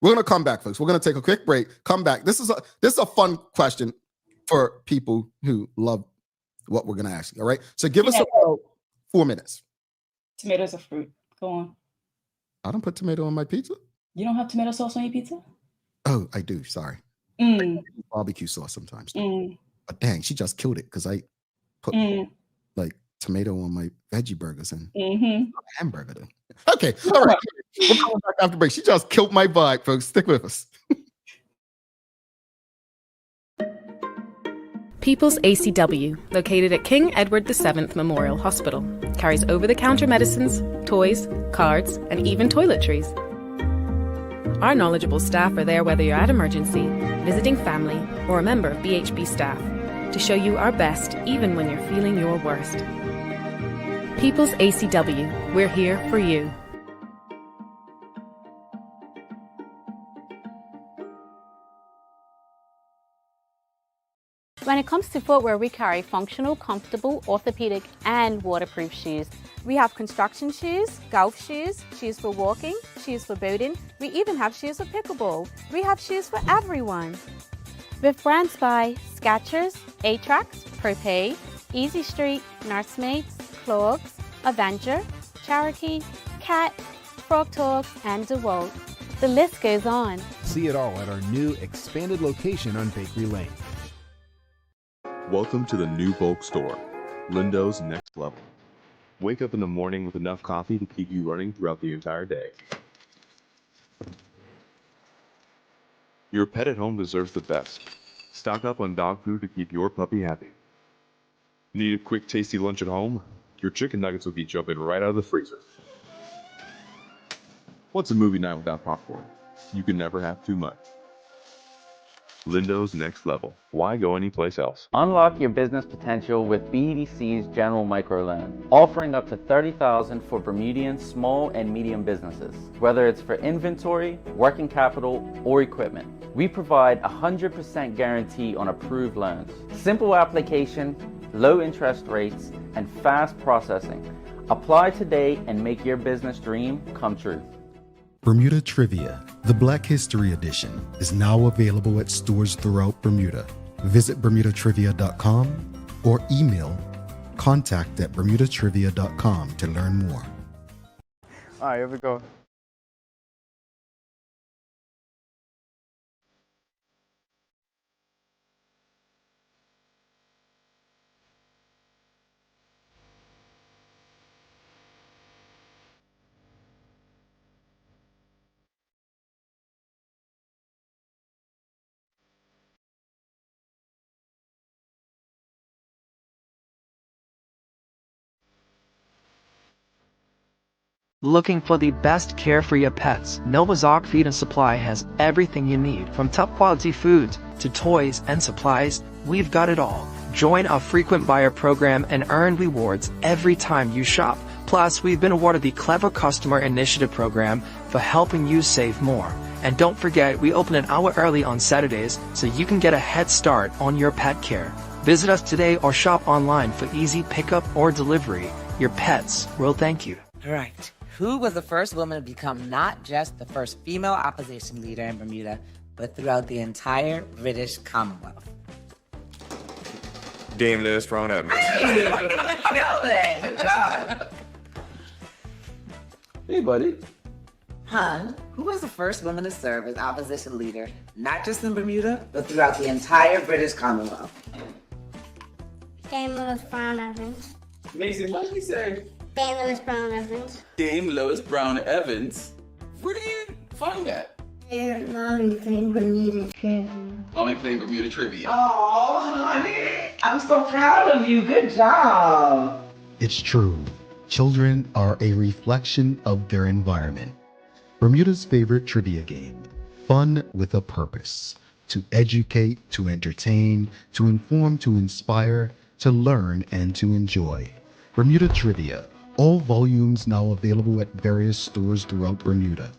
We're gonna come back, folks. We're gonna take a quick break. Come back. This is a fun question for people who love what we're gonna ask you. All right. So give us about 4 minutes.
Tomatoes are fruit. Go on.
I don't put tomato on my pizza.
You don't have tomato sauce on your pizza?
Oh, I do. Sorry. Barbecue sauce sometimes. But dang, she just killed it because I put like tomato on my veggie burgers and hamburger. Then. Okay. All right. We're coming back after break. She just killed my vibe, folks. Stick with us.
People's ACW, located at King Edward VII Memorial Hospital, carries over-the-counter medicines, toys, cards, and even toiletries. Our knowledgeable staff are there whether you're at emergency, visiting family, or a member of BHP staff, to show you our best even when you're feeling your worst. People's ACW, we're here for you.
When it comes to footwear, we carry functional, comfortable, orthopedic and waterproof shoes. We have construction shoes, golf shoes, shoes for walking, shoes for boating. We even have shoes for pickleball. We have shoes for everyone. With brands by Skechers, Atrax, Propay, Easy Street, Nursemates, Clogs, Avenger, Cherokee, Cat, Frog Talk and DeWalt. The list goes on.
See it all at our new expanded location on Bakery Lane.
Welcome to the new bulk store, Lindo's Next Level. Wake up in the morning with enough coffee to keep you running throughout the entire day. Your pet at home deserves the best. Stock up on dog food to keep your puppy happy. Need a quick tasty lunch at home? Your chicken nuggets will be jumping right out of the freezer. What's a movie night without popcorn? You can never have too much. Lindo's Next Level. Why go anyplace else?
Unlock your business potential with BDC's General Microloan, offering up to $30,000 for Bermudian small and medium businesses. Whether it's for inventory, working capital, or equipment, we provide 100% guarantee on approved loans. Simple application, low interest rates, and fast processing. Apply today and make your business dream come true.
Bermuda Trivia, the Black History Edition, is now available at stores throughout Bermuda. Visit bermudatrivia.com or email contact@bermudatrivia.com to learn more.
All right, here we go.
Looking for the best care for your pets? Nova's Ark Feed and Supply has everything you need. From top quality foods to toys and supplies, we've got it all. Join our frequent buyer program and earn rewards every time you shop. Plus, we've been awarded the Clever Customer Initiative program for helping you save more. And don't forget, we open an hour early on Saturdays so you can get a head start on your pet care. Visit us today or shop online for easy pickup or delivery. Your pets will thank you.
All right. Who was the first woman to become not just the first female opposition leader in Bermuda, but throughout the entire British Commonwealth?
Dame Lewis Brown Evans.
Hey, buddy. Hun, who was the first woman to serve as opposition leader, not just in Bermuda, but throughout the entire British Commonwealth?
Dame Lewis Brown Evans.
Mason, what did you say?
Dame Lewis Brown Evans.
Dame Lois Brown Evans? Where did you find that?
Mommy playing Bermuda Trivia.
Mommy playing Bermuda Trivia.
Oh, honey, I'm so proud of you. Good job.
It's true. Children are a reflection of their environment. Bermuda's favorite trivia game. Fun with a purpose. To educate, to entertain, to inform, to inspire, to learn, and to enjoy. Bermuda Trivia. All volumes now available at various stores throughout Bermuda.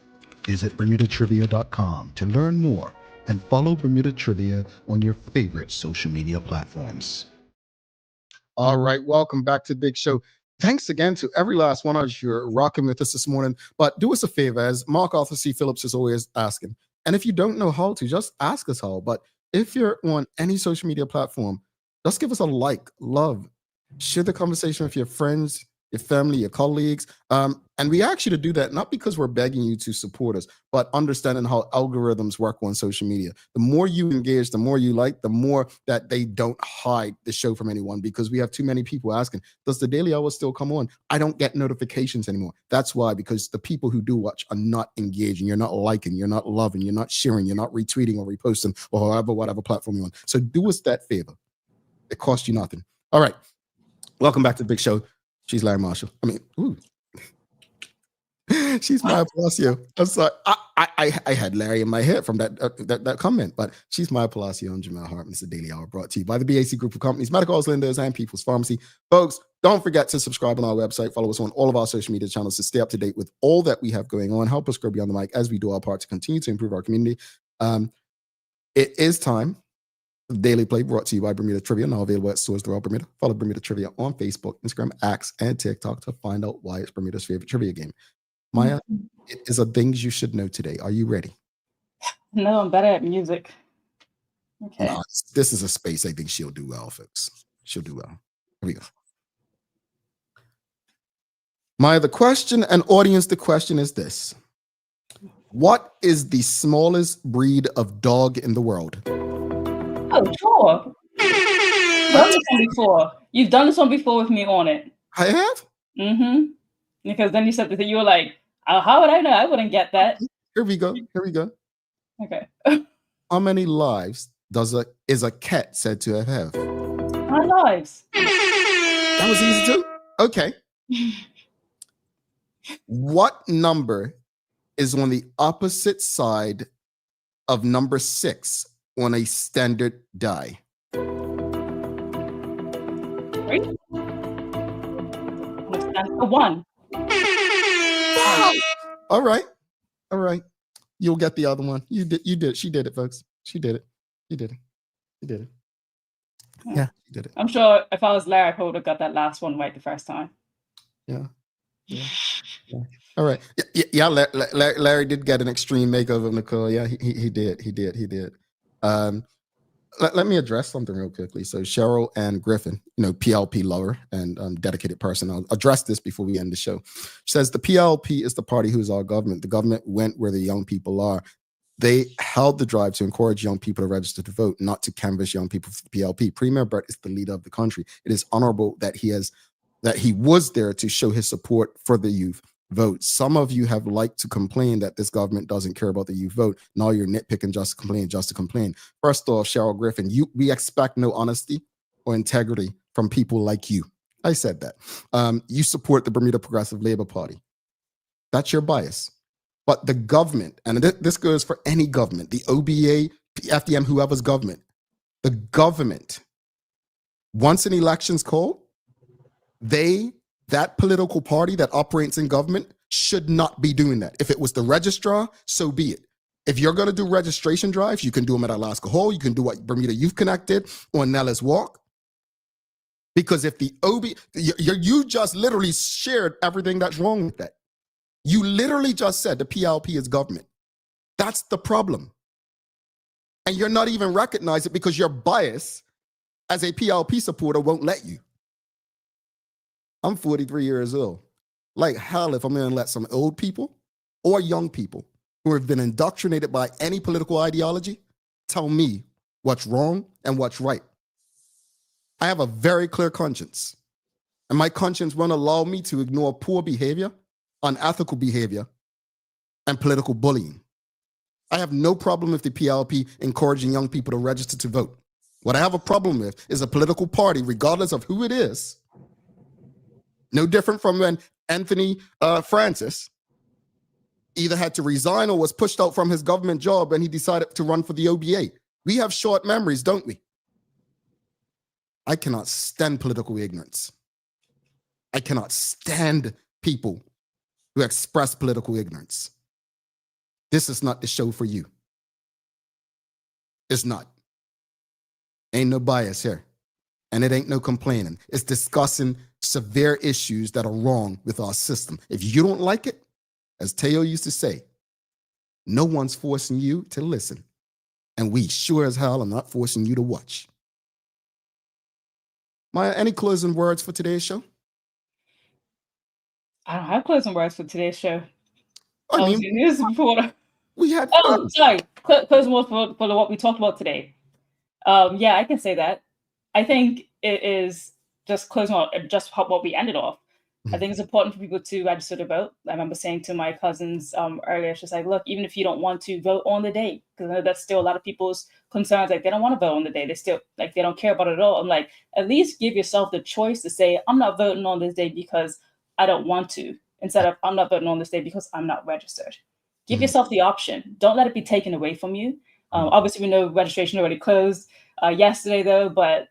Visit bermudatrivia.com to learn more and follow Bermuda Trivia on your favorite social media platforms. All right, welcome back to Big Show. Thanks again to every last one of you who are rocking with us this morning. But do us a favor, as Mark Arthur C. Phillips is always asking. And if you don't know how to, just ask us how. But if you're on any social media platform, just give us a like, love, share the conversation with your friends, your family, your colleagues. And we ask you to do that, not because we're begging you to support us, but understanding how algorithms work on social media. The more you engage, the more you like, the more that they don't hide the show from anyone, because we have too many people asking, does the Daily Hour still come on? I don't get notifications anymore. That's why, because the people who do watch are not engaging. You're not liking, you're not loving, you're not sharing, you're not retweeting or reposting or whatever platform you're on. So do us that favor. It costs you nothing. All right. Welcome back to the Big Show. She's Larry Marshall. I mean, ooh. She's Maya Palacio. I'm sorry. I had Larry in my head from that comment, but she's Maya Palacio and Jamel Hartman. It's a Daily Hour brought to you by the BAC Group of Companies, Medical House Lindos, and People's Pharmacy. Folks, don't forget to subscribe on our website. Follow us on all of our social media channels to stay up to date with all that we have going on. Help us grow beyond the mic as we do our part to continue to improve our community. It is time. Daily Play brought to you by Bermuda Trivia, now available at stores throughout Bermuda. Follow Bermuda Trivia on Facebook, Instagram, X, and TikTok to find out why it's Bermuda's favorite trivia game. Maya, it is a things you should know today. Are you ready?
No, I'm better at music. Okay.
No, this is a space I think she'll do well, folks. She'll do well. Here we go. Maya, the question is this. What is the smallest breed of dog in the world?
Oh, sure. You've done this one before. You've done this one before with me on it.
I have?
Mm-hmm. Because then you said that you were like, oh, how would I know? I wouldn't get that.
Here we go.
Okay.
How many lives is a cat said to have?
9 lives.
That was easy too? Okay. What number is on the opposite side of number 6 on a standard die?
3. That's the 1.
All right. You'll get the other one. You did. She did it, folks. She did it. You did it. Yeah, you did it.
I'm sure if I was Larry, I probably would have got that last one right the first time.
Yeah. All right. Yeah. Larry did get an extreme makeover of Nicole. Yeah, he did. Let me address something real quickly. So Cheryl and Griffin, PLP lover and dedicated person. I'll address this before we end the show. She says the PLP is the party who is our government. The government went where the young people are. They held the drive to encourage young people to register to vote, not to canvass young people for the PLP. Premier Brett is the leader of the country. It is honorable that he was there to show his support for the youth vote. Some of you have liked to complain that this government doesn't care about the youth vote. Now you're nitpicking just to complain. First off, Cheryl Griffin, we expect no honesty or integrity from people like you. I said that. You support the Bermuda Progressive Labor Party. That's your bias. But the government, and this goes for any government, the OBA, FDM, whoever's government, the government, once an election's called, that political party that operates in government should not be doing that. If it was the registrar, so be it. If you're going to do registration drives, you can do them at Alaska Hall. You can do what Bermuda Youth Connected or Nellis Walk. Because if the you just literally shared everything that's wrong with that. You literally just said the PLP is government. That's the problem. And you're not even recognizing it because your bias as a PLP supporter won't let you. I'm 43 years old. Like hell, if I'm going to let some old people or young people who have been indoctrinated by any political ideology tell me what's wrong and what's right. I have a very clear conscience, and my conscience won't allow me to ignore poor behavior, unethical behavior, and political bullying. I have no problem with the PLP encouraging young people to register to vote. What I have a problem with is a political party, regardless of who it is, no different from when Anthony Francis either had to resign or was pushed out from his government job and he decided to run for the OBA. We have short memories, don't we? I cannot stand political ignorance. I cannot stand people who express political ignorance. This is not the show for you. It's not. Ain't no bias here. And it ain't no complaining. It's discussing severe issues that are wrong with our system. If you don't like it, as Teo used to say, no one's forcing you to listen. And we sure as hell are not forcing you to watch. Maya, any closing words for today's show?
I don't have closing words for today's show.
I mean, we had fun.
Oh, sorry. Closing words for what we talked about today. Yeah, I can say that. I think it is just closing out just what we ended off. I think it's important for people to register to vote. I remember saying to my cousins earlier, she's like, look, even if you don't want to vote on the day, because I know that's still a lot of people's concerns, like they don't want to vote on the day. They still, like, they don't care about it at all. I'm like, at least give yourself the choice to say, I'm not voting on this day because I don't want to. instead of I'm not voting on this day because I'm not registered. Give yourself the option. Don't let it be taken away from you. Obviously, we know registration already closed yesterday, though, but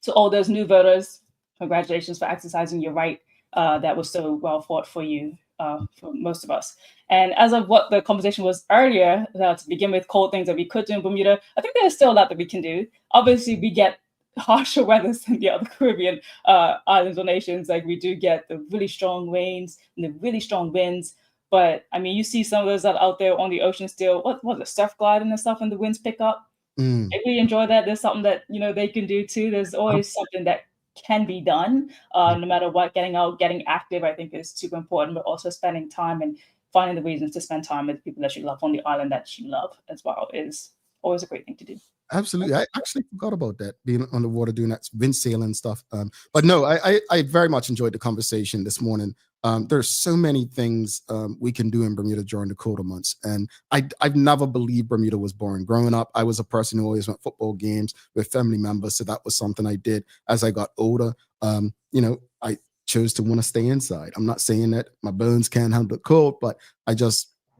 to all those new voters, congratulations for exercising your right that was so well fought for you, for most of us. And as of what the conversation was earlier, to begin with, cold things that we could do in Bermuda, I think there's still a lot that we can do. Obviously, we get harsher weather than the other Caribbean islands or nations. Like we do get the really strong rains and the really strong winds. But I mean, you see some of those that are out there on the ocean still. What was it, surf gliding and stuff, and the winds pick up. If we enjoy that, there's something that they can do too. There's always something that can be done, no matter what. Getting out, getting active, I think is super important. But also spending time and finding the reasons to spend time with people that you love on the island that you love as well is always a great thing to do.
Absolutely. I actually forgot about that, being on the water, doing that wind sailing stuff. But no, I very much enjoyed the conversation this morning. There's so many things we can do in Bermuda during the colder months. And I've never believed Bermuda was boring. Growing up, I was a person who always went football games with family members. So that was something I did. As I got older, I chose to want to stay inside. I'm not saying that my bones can't handle the cold, but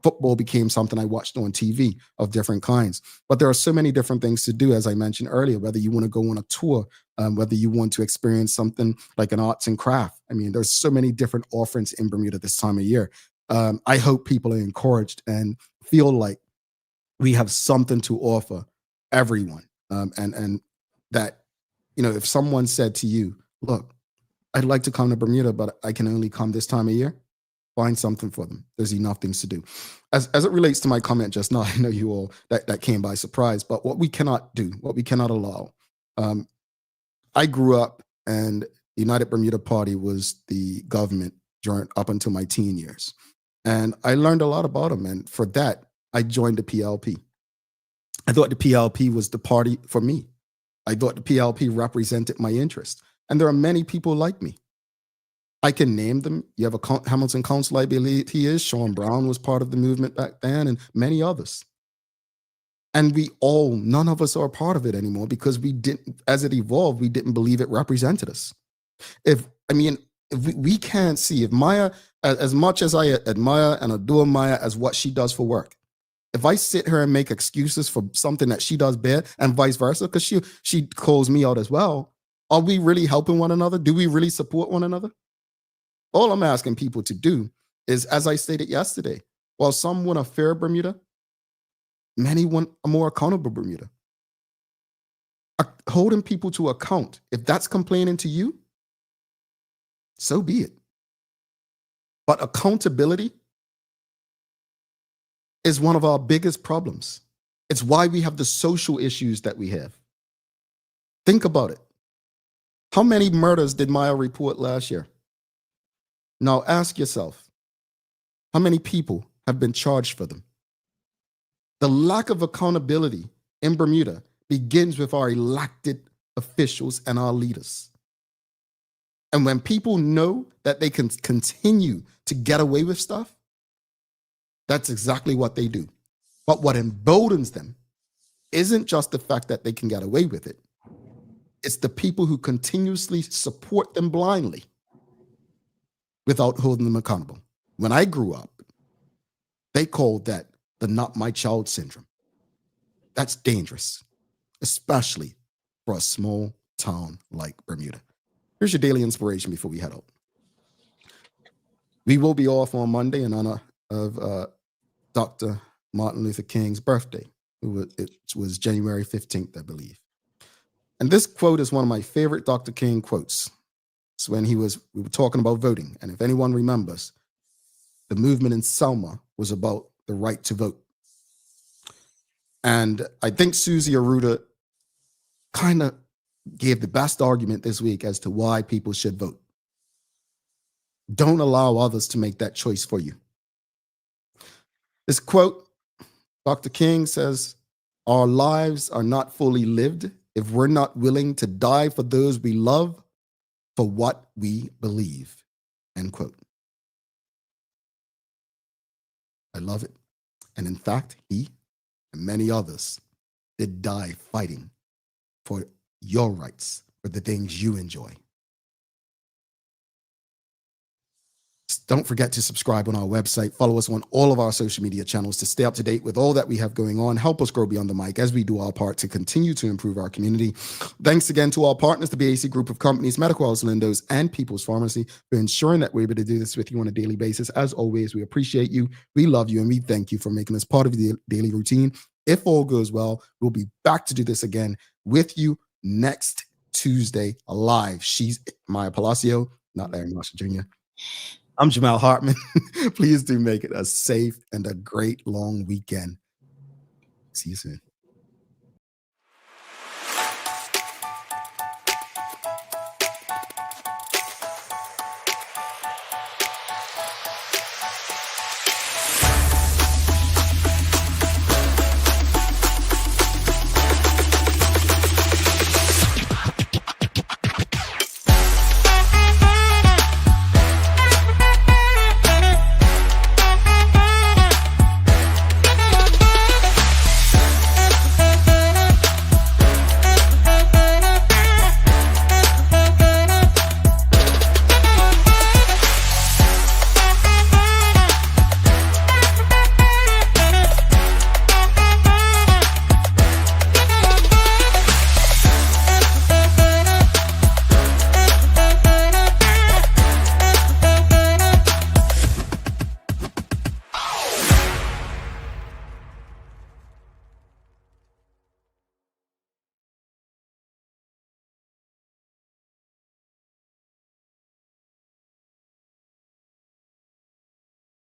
football became something I watched on TV of different kinds. But there are so many different things to do, as I mentioned earlier, whether you want to go on a tour, whether you want to experience something like an arts and craft. I mean, there's so many different offerings in Bermuda this time of year. I hope people are encouraged and feel like we have something to offer everyone. And that, if someone said to you, look, I'd like to come to Bermuda, but I can only come this time of year, find something for them. There's enough things to do. As it relates to my comment just now, I know you all that came by surprise, but what we cannot do, what we cannot allow. I grew up and the United Bermuda Party was the government up until my teen years. And I learned a lot about them. And for that, I joined the PLP. I thought the PLP was the party for me. I thought the PLP represented my interest. And there are many people like me. I can name them. You have a Hamilton Council, I believe he is. Sean Brown was part of the movement back then, and many others. And none of us are a part of it anymore because as it evolved, we didn't believe it represented us. If we can't see, if Maya, as much as I admire and adore Maya as what she does for work, if I sit here and make excuses for something that she does bad and vice versa, because she calls me out as well, are we really helping one another? Do we really support one another? All I'm asking people to do is, as I stated yesterday, while some want to fear Bermuda, many want a more accountable Bermuda. Holding people to account, if that's complaining to you, so be it. But accountability is one of our biggest problems. It's why we have the social issues that we have. Think about it. How many murders did Maya report last year? Now ask yourself, how many people have been charged for them? The lack of accountability in Bermuda begins with our elected officials and our leaders. And when people know that they can continue to get away with stuff, that's exactly what they do. But what emboldens them isn't just the fact that they can get away with it. It's the people who continuously support them blindly without holding them accountable. When I grew up, they called that the not my child syndrome. That's dangerous, especially for a small town like Bermuda. Here's your daily inspiration before we head out. We will be off on Monday in honor of Dr. Martin Luther King's birthday. It was January 15th, I believe. And this quote is one of my favorite Dr. King quotes. It's when we were talking about voting. And if anyone remembers, the movement in Selma was about the right to vote. And I think Susie Aruda kind of gave the best argument this week as to why people should vote. Don't allow others to make that choice for you. This quote, Dr. King says, our lives are not fully lived if we're not willing to die for those we love for what we believe, end quote. I love it. And in fact, he and many others did die fighting for your rights, for the things you enjoy. Don't forget to subscribe on our website. Follow us on all of our social media channels to stay up to date with all that we have going on. Help us grow beyond the mic as we do our part to continue to improve our community. Thanks again to our partners, the BAC Group of Companies, Medical House Lindos, and People's Pharmacy, for ensuring that we're able to do this with you on a daily basis. As always, we appreciate you, we love you, and we thank you for making us part of the daily routine. If all goes well, we'll be back to do this again with you next Tuesday live. She's Maya Palacio, not Larry Marshall Jr. I'm Jamal Hartman. Please do make it a safe and a great long weekend. See you soon.